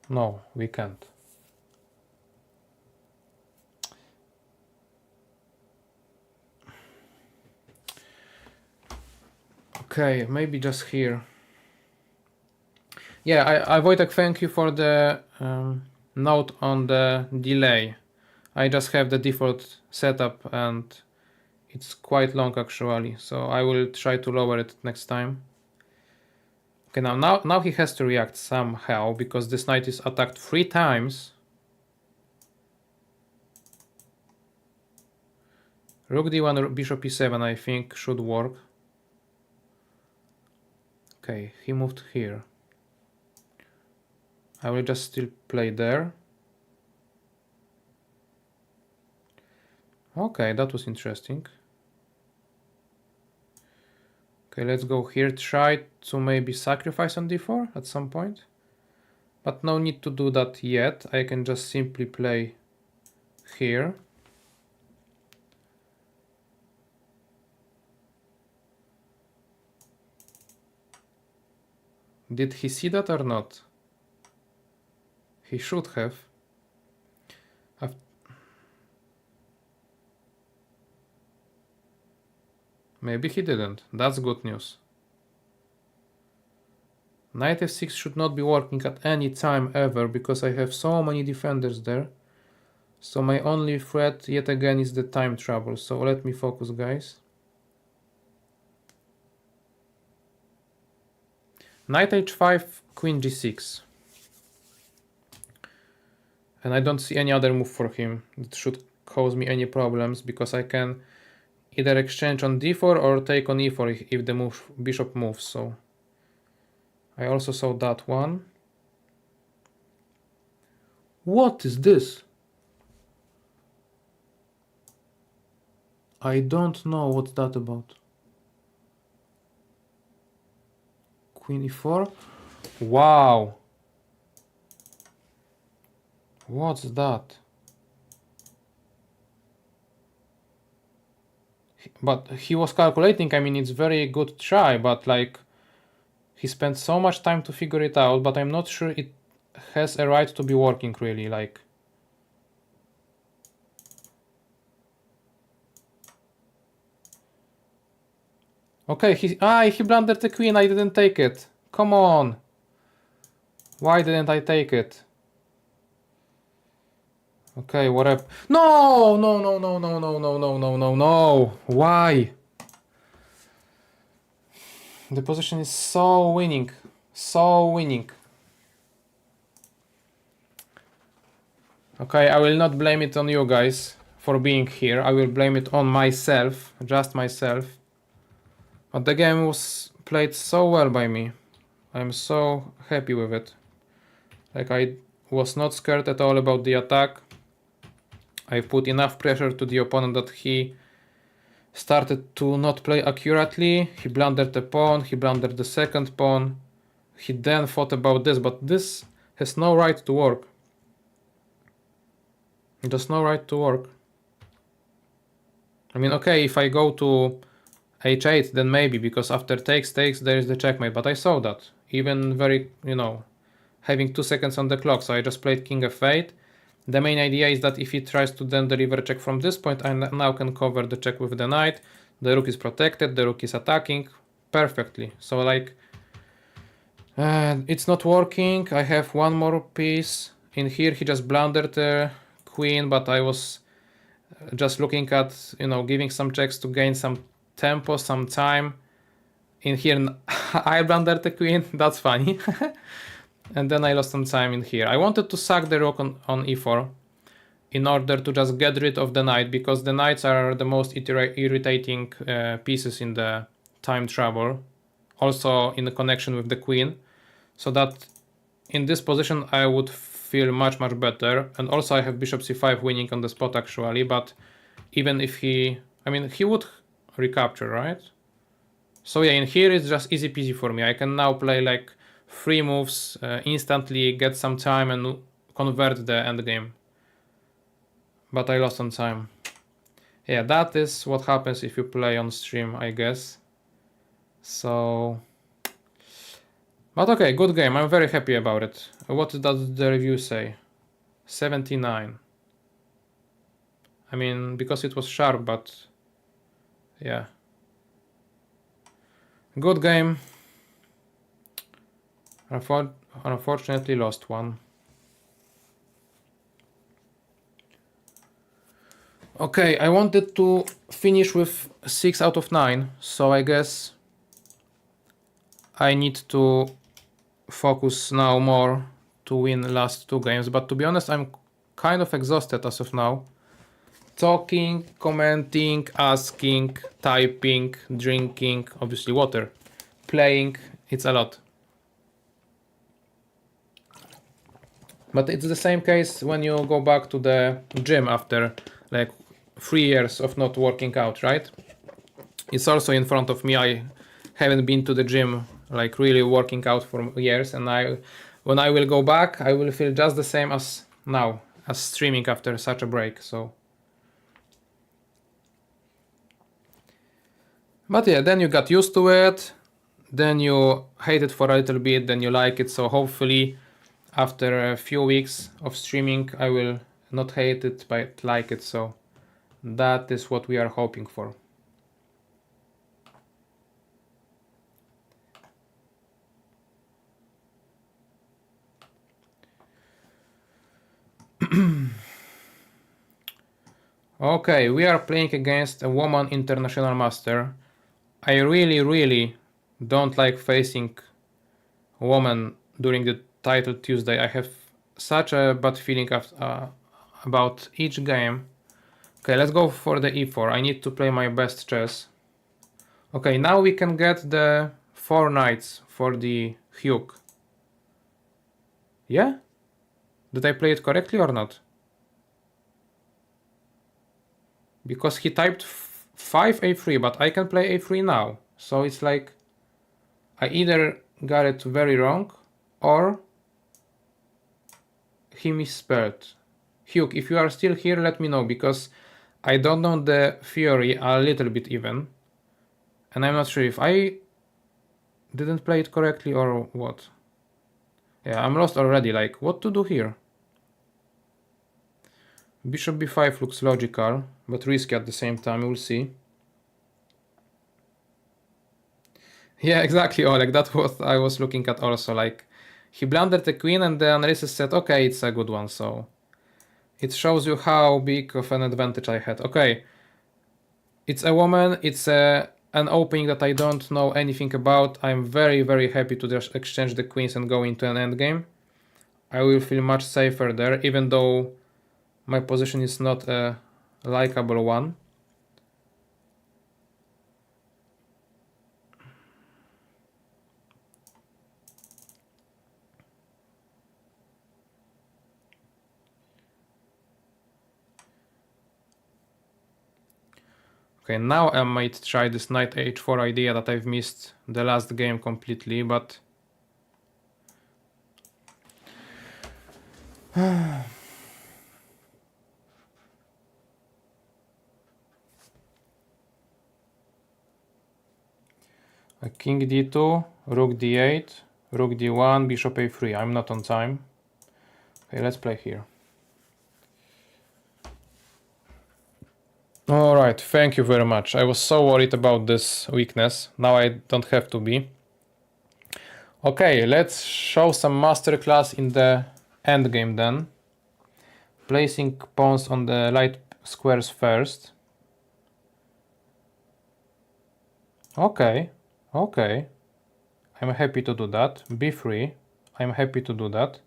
No, we can't. Okay, maybe just here. Yeah, I Wojtek, thank you for the note on the delay. I just have the default setup and it's quite long actually, so I will try to lower it next time. Okay, now he has to react somehow, because this knight is attacked 3 times. Rook d1 or bishop e7 I think should work. Okay, he moved here. I will just still play there. Okay, that was interesting. Okay, let's go here. Try to maybe sacrifice on d4 at some point. But no need to do that yet. I can just simply play here. Did he see that or not? He should have. Maybe he didn't. That's good news. Knight f6 should not be working at any time ever, because I have so many defenders there. So my only threat yet again is the time trouble. So let me focus, guys. Knight h5, queen g6. And I don't see any other move for him that should cause me any problems, because I can either exchange on d4 or take on e4 if the bishop moves. So I also saw that one. What is this? I don't know what's that about. Queen e4. Wow. What's that? But he was calculating. I mean, it's very good try, but like, he spent so much time to figure it out, but I'm not sure it has a right to be working really, like. Okay, he blundered the queen. I didn't take it. Come on. Why didn't I take it? Okay, what up? No, no, no, no, no, no, no, no, no, no, no. Why? The position is so winning. So winning. Okay, I will not blame it on you guys for being here. I will blame it on myself, just myself. But the game was played so well by me. I'm so happy with it. Like, I was not scared at all about the attack. I put enough pressure to the opponent that he started to not play accurately. He blundered a pawn, he blundered the second pawn. He then thought about this, but this has no right to work. It has no right to work. I mean, okay, if I go to h8, then maybe, because after takes, there is the checkmate, but I saw that. Even very, having 2 seconds on the clock, so I just played king f8. The main idea is that if he tries to then deliver a check from this point, I now can cover the check with the knight. The rook is protected, the rook is attacking perfectly. So like, it's not working. I have one more piece. In here he just blundered the queen, but I was just looking at, giving some checks to gain some tempo, some time. In here I blundered the queen, that's funny. And then I lost some time in here. I wanted to sack the rook on e4 in order to just get rid of the knight, because the knights are the most irritating pieces in the time travel, also in the connection with the queen, so that in this position I would feel much better. And also I have bishop c5 winning on the spot actually, but even if he would recapture, right? So yeah, in here it's just easy peasy for me. I can now play like 3 moves, instantly get some time and convert the endgame. But I lost some time. Yeah, that is what happens if you play on stream, I guess. So, but okay, good game. I'm very happy about it. What does the review say? 79. I mean, because it was sharp, but yeah. Good game. Unfortunately lost one. Okay, I wanted to finish with 6 out of 9, so I guess I need to focus now more to win the last 2 games. But to be honest, I'm kind of exhausted as of now. Talking, commenting, asking, typing, drinking, obviously water, playing, it's a lot. But it's the same case when you go back to the gym after like 3 years of not working out, right? It's also in front of me. I haven't been to the gym, like really working out for years, and when I will go back, I will feel just the same as now, as streaming after such a break. So, but yeah, then you got used to it, then you hate it for a little bit, then you like it. So hopefully after a few weeks of streaming, I will not hate it but like it. So that is what we are hoping for. Okay, we are playing against a woman international master. I really don't like facing a woman during the title Tuesday. I have such a bad feeling about each game. Okay, let's go for the e4. I need to play my best chess. Okay, now we can get the 4 knights for the Hugh. Yeah? Did I play it correctly or not? Because he typed 5 a3, but I can play a3 now. So it's like I either got it very wrong or he misspelled. Hugh, if you are still here, let me know, because I don't know the theory a little bit even. And I'm not sure if I didn't play it correctly or what. Yeah, I'm lost already, like what to do here? Bishop b5 looks logical, but risky at the same time, we'll see. Yeah, exactly, Oleg, that's what I was looking at also, like he blundered the queen and the analysis said, okay, it's a good one, so It shows you how big of an advantage I had. Okay, it's a woman, it's an opening that I don't know anything about. I'm very, very happy to just exchange the queens and go into an endgame. I will feel much safer there, even though my position is not a likable one. Okay, now I might try this knight h4 idea that I've missed the last game completely, but king d2, rook d8, rook d1, bishop a3. I'm not on time. Okay, let's play here. Alright, thank you very much. I was so worried about this weakness. Now I don't have to be. Okay, let's show some masterclass in the endgame then. Placing pawns on the light squares first. Okay, okay. I'm happy to do that. b3. I'm happy to do that.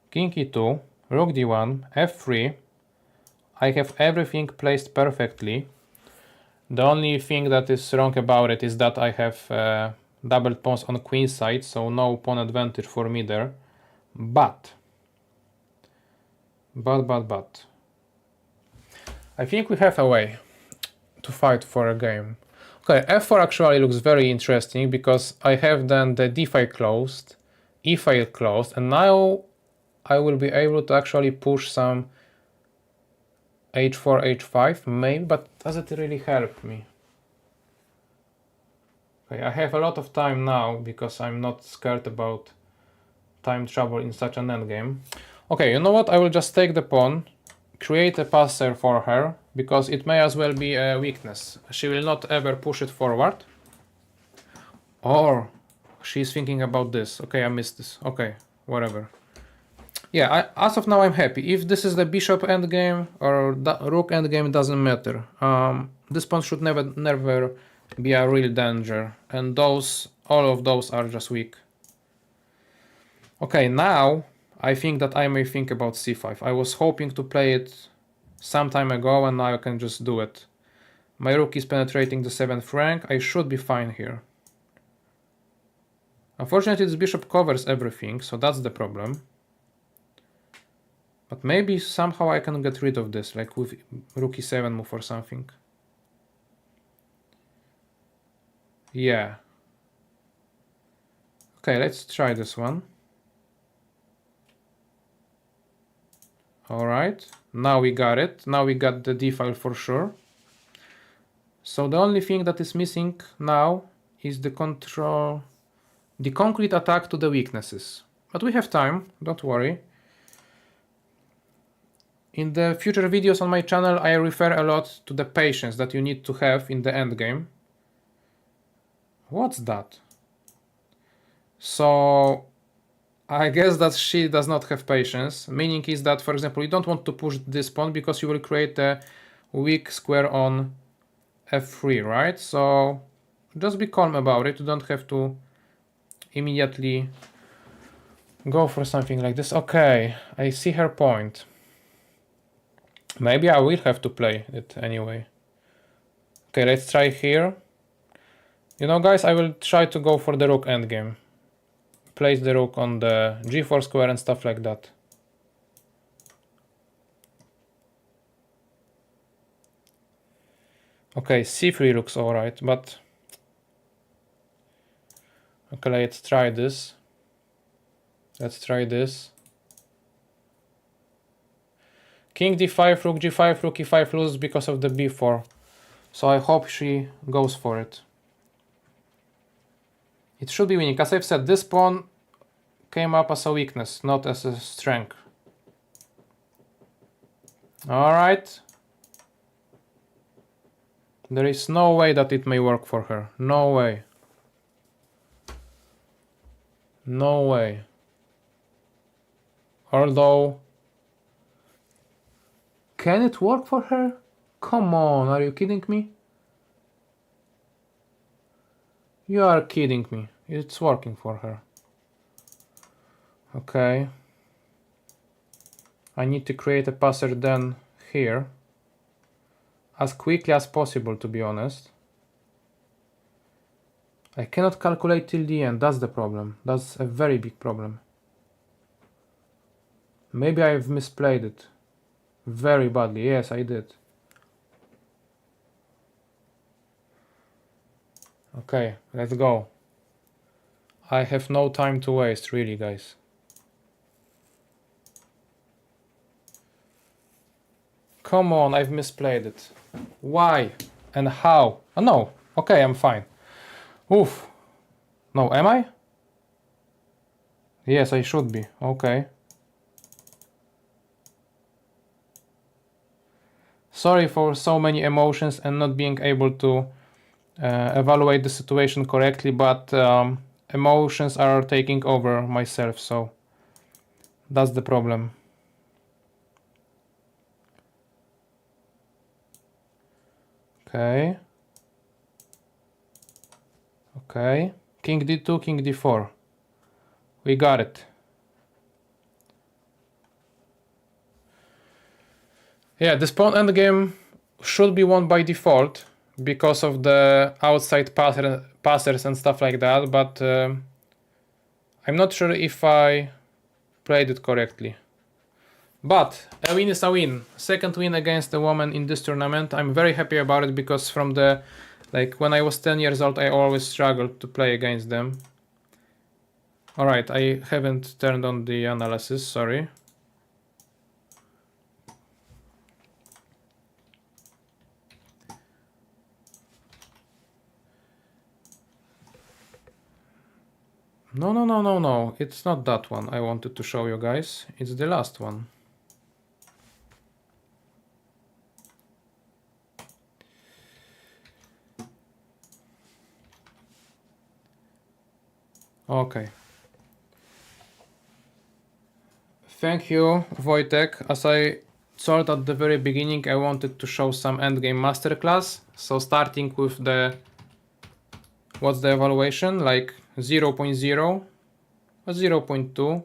King e2, rook d1, f3. I have everything placed perfectly. The only thing that is wrong about it is that I have double pawns on queen side, so no pawn advantage for me there. But I think we have a way to fight for a game. Okay, f4 actually looks very interesting because I have then the d file closed, e file closed, and now I will be able to actually push some h4, h5 maybe, but does it really help me? Okay, I have a lot of time now because I'm not scared about time trouble in such an endgame. Okay, you know what? I will just take the pawn, create a passer for her, because it may as well be a weakness. She will not ever push it forward. Or she's thinking about this. Okay, I missed this. Okay, whatever. Yeah, as of now I'm happy. If this is the bishop endgame or the rook endgame, doesn't matter. This pawn should never be a real danger, and all of those are just weak. Okay, now I think that I may think about c5. I was hoping to play it some time ago, and now I can just do it. My rook is penetrating the 7th rank. I should be fine here. Unfortunately, this bishop covers everything, so that's the problem. But maybe somehow I can get rid of this, like with rook e7 move or something. Yeah. Okay, let's try this one. Alright, now we got it. Now we got the d file for sure. So the only thing that is missing now is the concrete attack to the weaknesses. But we have time, don't worry. In the future videos on my channel, I refer a lot to the patience that you need to have in the endgame. What's that? So I guess that she does not have patience, meaning is that, for example, you don't want to push this pawn because you will create a weak square on f3, right? So just be calm about it. You don't have to immediately go for something like this. Okay, I see her point. Maybe I will have to play it anyway. Okay, let's try here. You know, guys, I will try to go for the rook endgame. Place the rook on the g4 square and stuff like that. Okay, c3 looks alright, but... Okay, let's try this. Let's try this. King d5, rook g5, rook e5 loses because of the b4. So I hope she goes for it. It should be winning. As I've said, this pawn came up as a weakness, not as a strength. Alright. There is no way that it may work for her. No way. No way. Although Can it work for her? Come on, are you kidding me? You are kidding me. It's working for her. Okay. I need to create a passer then here. As quickly as possible, to be honest. I cannot calculate till the end, that's the problem. That's a very big problem. Maybe I've misplayed it. Very badly, yes I did. Okay, let's go. I have no time to waste, really, guys. Come on, I've misplayed it. Why? And how? Oh, no. Okay, I'm fine. Oof. No, am I? Yes, I should be. Okay. Sorry for so many emotions and not being able to evaluate the situation correctly, but emotions are taking over myself, so that's the problem. Okay. Okay. King d2, king d4. We got it. Yeah, this pawn endgame should be won by default because of the outside passers and stuff like that, but I'm not sure if I played it correctly. But a win is a win. Second win against a woman in this tournament. I'm very happy about it because from the, like, when I was 10 years old, I always struggled to play against them. Alright, I haven't turned on the analysis, sorry. No, it's not that one I wanted to show you guys. It's the last one. Okay. Thank you, Wojtek. As I told at the very beginning, I wanted to show some endgame masterclass. So starting with the, what's the evaluation? Like 0.0 or 0.2.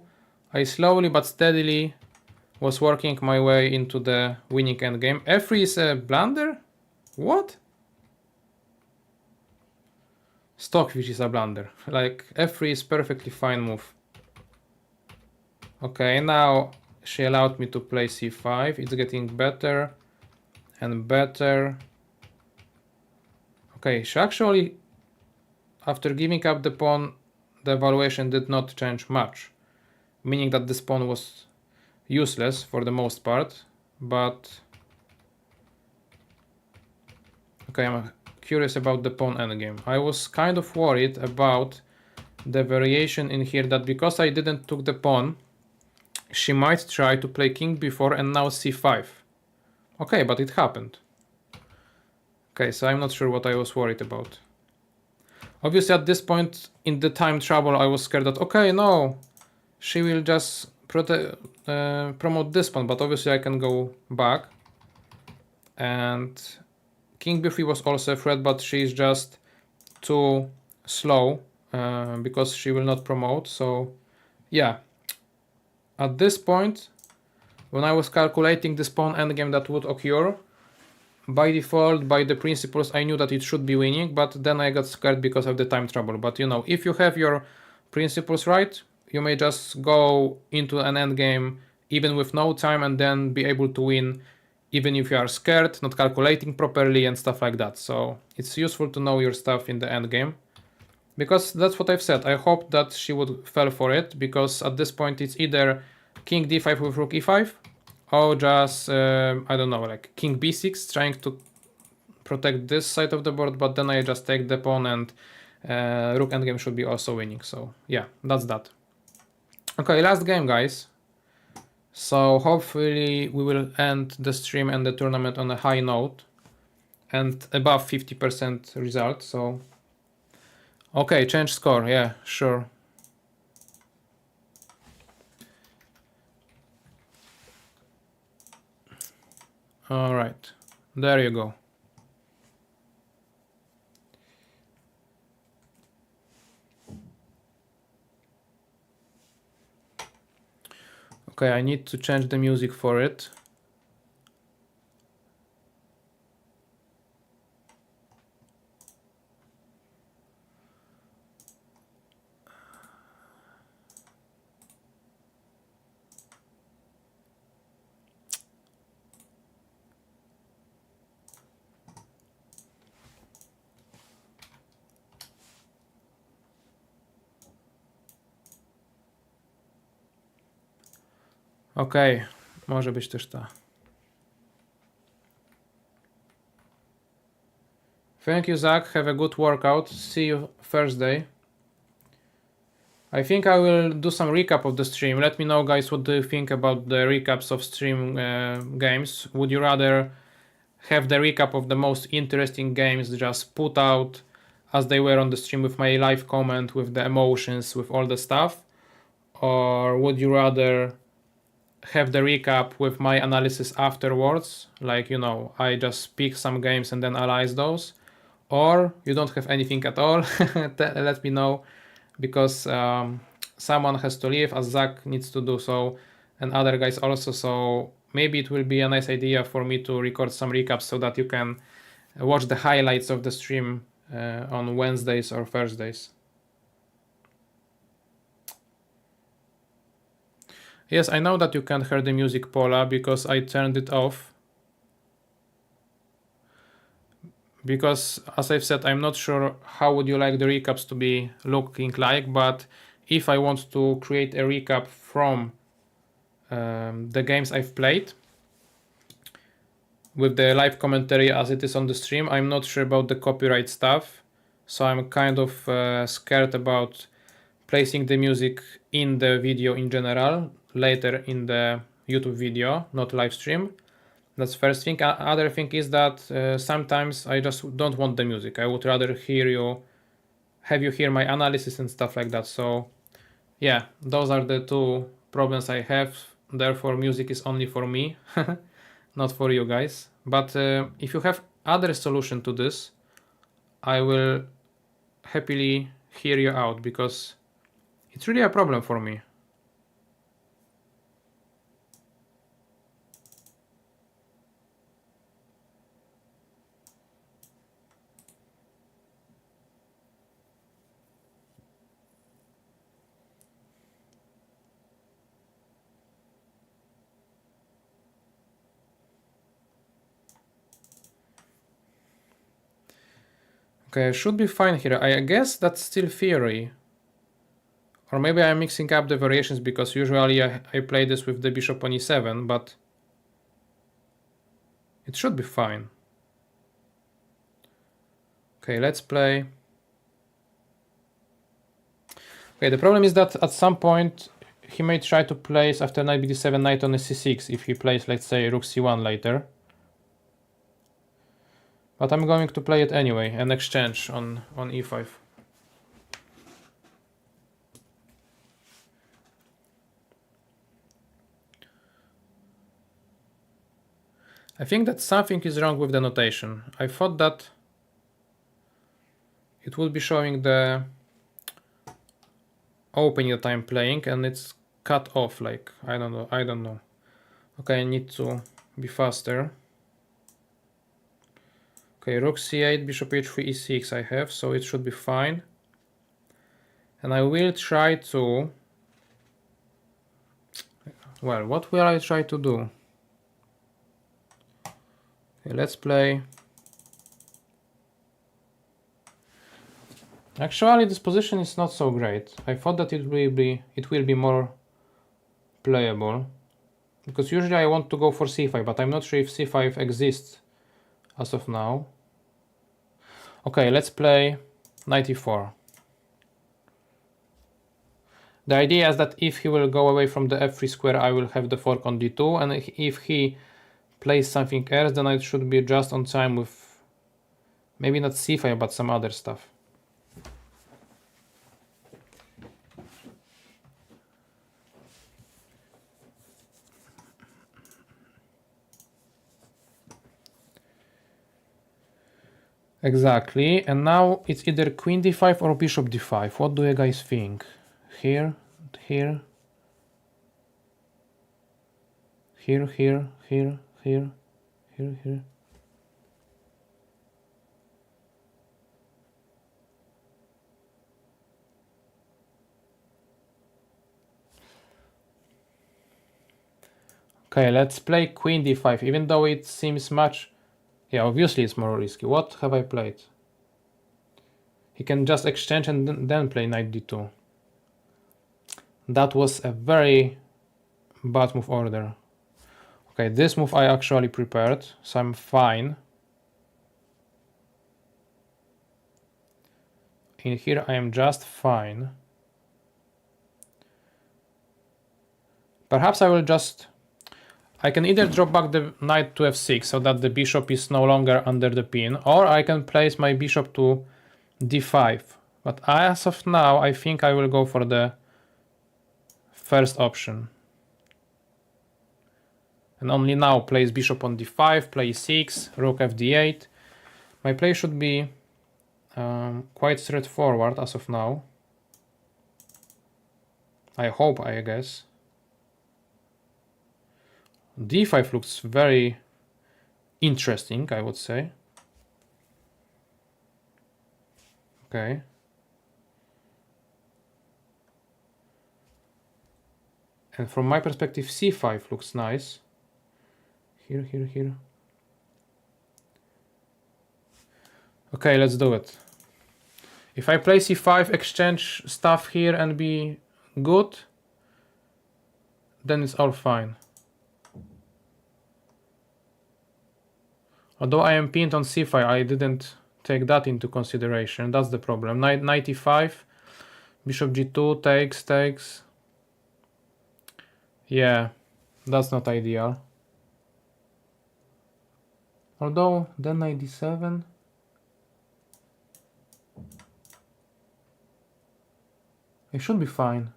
I slowly but steadily was working my way into the winning endgame. F3 is a blunder? What? Stockfish is a blunder. Like, F3 is perfectly fine move. Okay, now she allowed me to play c5. It's getting better and better. Okay, she actually, after giving up the pawn, the evaluation did not change much, meaning that this pawn was useless for the most part, but okay, I'm curious about the pawn endgame. I was kind of worried about the variation in here, that because I didn't took the pawn, she might try to play king b4 and now c5. Okay, but it happened. Okay, so I'm not sure what I was worried about. Obviously at this point in the time trouble I was scared that, okay, no, she will just promote this pawn, but obviously I can go back. And king b3 was also a threat, but she's just too slow because she will not promote. So yeah, at this point, when I was calculating this pawn endgame that would occur, by default, by the principles, I knew that it should be winning, but then I got scared because of the time trouble. But you know, if you have your principles right, you may just go into an endgame even with no time and then be able to win even if you are scared, not calculating properly and stuff like that. So it's useful to know your stuff in the endgame, because that's what I've said. I hope that she would fall for it, because at this point it's either king d5 with rook e5, or just, I don't know, like king b6, trying to protect this side of the board, but then I just take the pawn and rook endgame should be also winning. So yeah, that's that. Okay, last game, guys. So hopefully we will end the stream and the tournament on a high note and above 50% result. So okay, change score, yeah, sure. All right, there you go. Okay, I need to change the music for it. Okej, może być też ta. Thank you, Zach. Have a good workout. See you Thursday. I think I will do some recap of the stream. Let me know, guys, what do you think about the recaps of stream games. Would you rather have the recap of the most interesting games just put out as they were on the stream with my live comment, with the emotions, with all the stuff? Or would you rather have the recap with my analysis afterwards? Like, you know, I just pick some games and then analyze those. Or you don't have anything at all. Let me know, because someone has to leave, as Zach needs to do so, and other guys also. So maybe it will be a nice idea for me to record some recaps so that you can watch the highlights of the stream on Wednesdays or Thursdays. Yes, I know that you can't hear the music, Paula, because I turned it off. Because, as I've said, I'm not sure how would you like the recaps to be looking like, but if I want to create a recap from the games I've played with the live commentary as it is on the stream, I'm not sure about the copyright stuff, so I'm kind of scared about placing the music in the video in general later in the YouTube video, not live stream. That's first thing. Other thing is that sometimes I just don't want the music. I would rather have you hear my analysis and stuff like that. So yeah, those are the two problems I have. Therefore, music is only for me, not for you guys. But if you have other solution to this, I will happily hear you out, because it's really a problem for me. Okay, I should be fine here. I guess that's still theory. Or maybe I'm mixing up the variations, because usually I play this with the bishop on e7, but it should be fine. Okay, let's play. Okay, the problem is that at some point he may try to place after knight bd7 knight on c6 if he plays, let's say, rook c1 later. But I'm going to play it anyway, an exchange on e5. I think that something is wrong with the notation. I thought that it would be showing the opening that I'm playing, and it's cut off, like, I don't know. Okay, I need to be faster. Okay, rook c8, bishop h3, e6 I have, so it should be fine. And I will try to... Well, what will I try to do? Okay, let's play... Actually, this position is not so great. I thought that it will be more playable, because usually I want to go for c5, but I'm not sure if c5 exists as of now. Okay, let's play knight e4. The idea is that if he will go away from the f3 square, I will have the fork on d2, and if he plays something else, then I should be just on time with maybe not c5, but some other stuff. Exactly, and now it's either queen d5 or bishop d5. What do you guys think? Here, here, here, here, here, here, here, here. Okay, let's play queen d5, even though it seems much... Yeah, obviously it's more risky. What have I played? He can just exchange and then play knight d2. That was a very bad move order. Okay, this move I actually prepared, so I'm fine. In here I am just fine. Perhaps I will just... I can either drop back the knight to f6 so that the bishop is no longer under the pin, or I can place my bishop to d5. But as of now, I think I will go for the first option. And only now place bishop on d5, play e6, rook fd8. My play should be quite straightforward as of now. I hope, I guess. d5 looks very interesting, I would say. Okay. And from my perspective, c5 looks nice. Here, here, here. Okay, let's do it. If I play c5, exchange stuff here and be good, then it's all fine. Although I am pinned on c5, I didn't take that into consideration. That's the problem. Knight e5, bishop g2, takes. Yeah, that's not ideal. Although, then knight d7. It should be fine.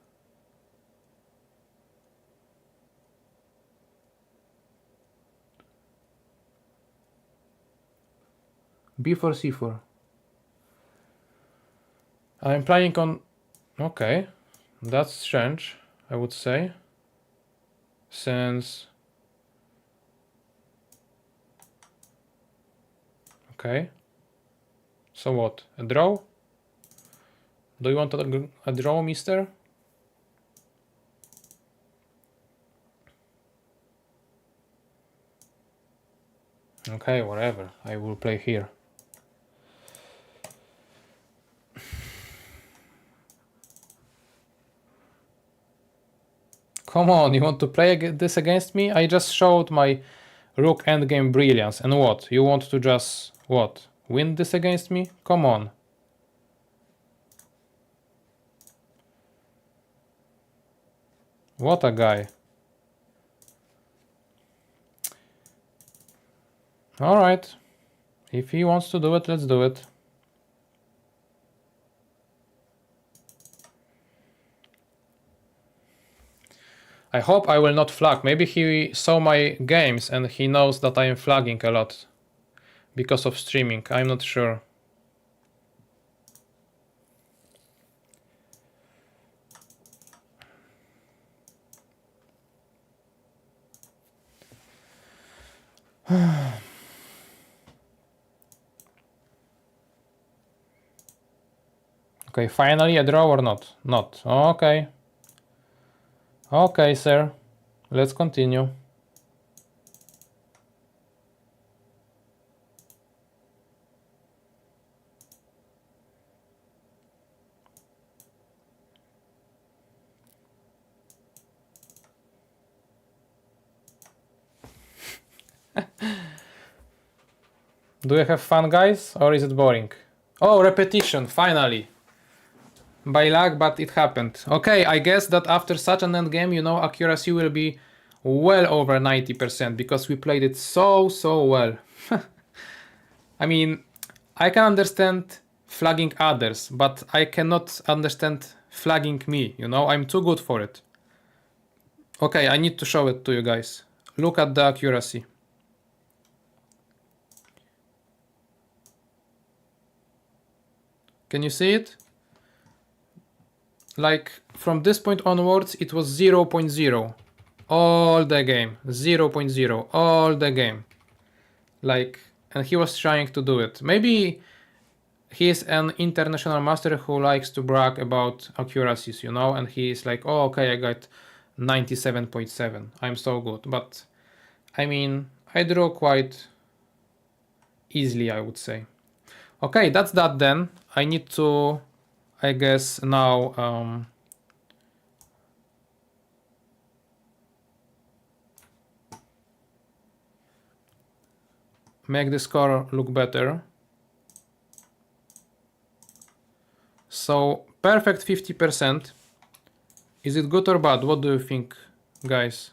b4, c4. I'm playing on... Okay, that's strange, I would say. Since... Okay. So what? A draw? Do you want a draw, mister? Okay, whatever. I will play here. Come on, you want to play this against me? I just showed my rook endgame brilliance. And what? You want to just, what? Win this against me? Come on. What a guy. Alright. If he wants to do it, let's do it. I hope I will not flag. Maybe he saw my games and he knows that I am flagging a lot because of streaming. I'm not sure. Okay, finally a draw or not? Not. Okay. Okay, sir. Let's continue. Do you have fun, guys, or is it boring? Oh, repetition, finally. By luck, but it happened. Okay, I guess that after such an endgame, you know, accuracy will be well over 90% because we played it so well. I mean, I can understand flagging others, but I cannot understand flagging me, you know, I'm too good for it. Okay, I need to show it to you guys. Look at the accuracy. Can you see it? Like from this point onwards, it was 0.0 all the game, 0.0 all the game. Like, and he was trying to do it. Maybe he's an international master who likes to brag about accuracies, you know, and he's like, oh, okay, I got 97.7. I'm so good. But I mean, I draw quite easily, I would say. Okay, that's that then. I need to, I guess, now make the score look better. So perfect 50%. Is it good or bad? What do you think, guys?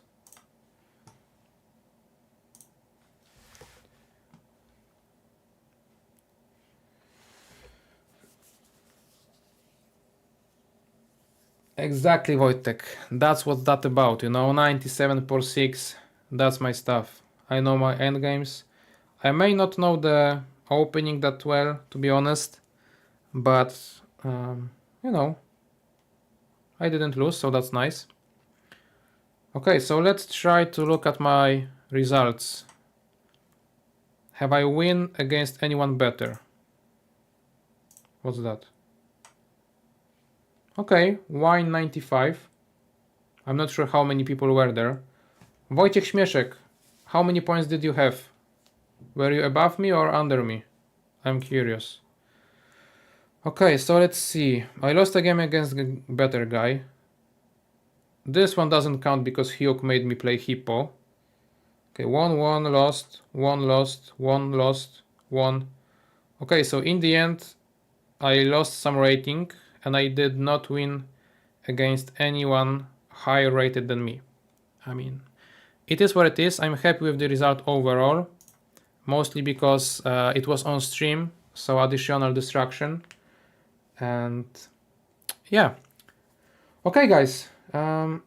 Exactly, Wojtek. That's what that about, you know, 97.6. That's my stuff. I know my endgames. I may not know the opening that well, to be honest, but you know, I didn't lose, so that's nice. Okay, so let's try to look at my results. Have I win against anyone better? What's that? Okay, wine 95. I'm not sure how many people were there. Wojciech Śmieszek, how many points did you have? Were you above me or under me? I'm curious. Okay, so let's see. I lost a game against a better guy. This one doesn't count because Hyuk made me play Hippo. Okay, 1, lost, 1 lost, 1 lost, 1. Okay, so in the end, I lost some rating and I did not win against anyone higher rated than me. I mean, it is what it is. I'm happy with the result overall, mostly because it was on stream, so additional distraction. And yeah. Okay, guys. As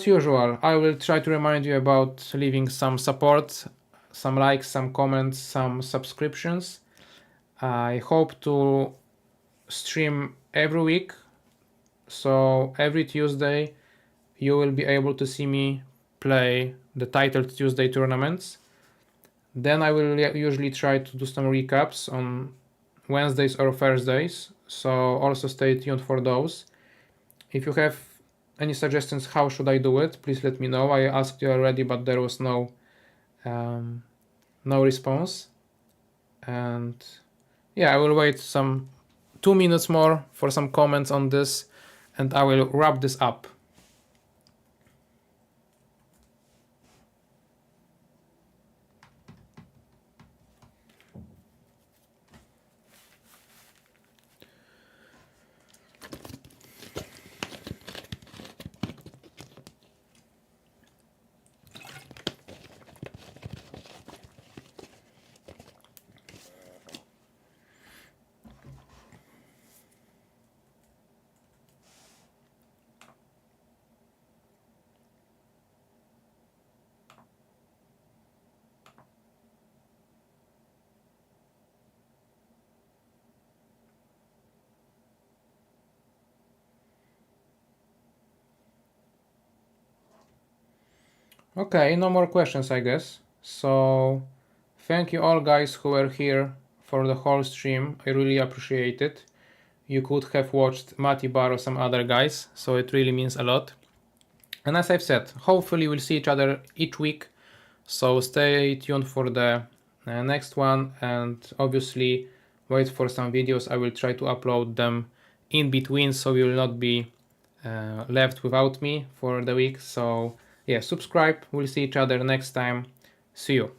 usual, I will try to remind you about leaving some support, some likes, some comments, some subscriptions. I hope to stream every week, so every Tuesday you will be able to see me play the Titled Tuesday tournaments. Then I will usually try to do some recaps on Wednesdays or Thursdays, so also stay tuned for those. If you have any suggestions how should I do it, please let me know. I asked you already, but there was no response. And yeah, I will wait some 2 minutes more for some comments on this, and I will wrap this up. Okay, no more questions, I guess. So thank you all guys who were here for the whole stream. I really appreciate it. You could have watched Matty Bar or some other guys, so it really means a lot. And as I've said, hopefully we'll see each other each week, so stay tuned for the next one, and obviously wait for some videos. I will try to upload them in between, so you will not be left without me for the week. So yeah, subscribe. We'll see each other next time. See you.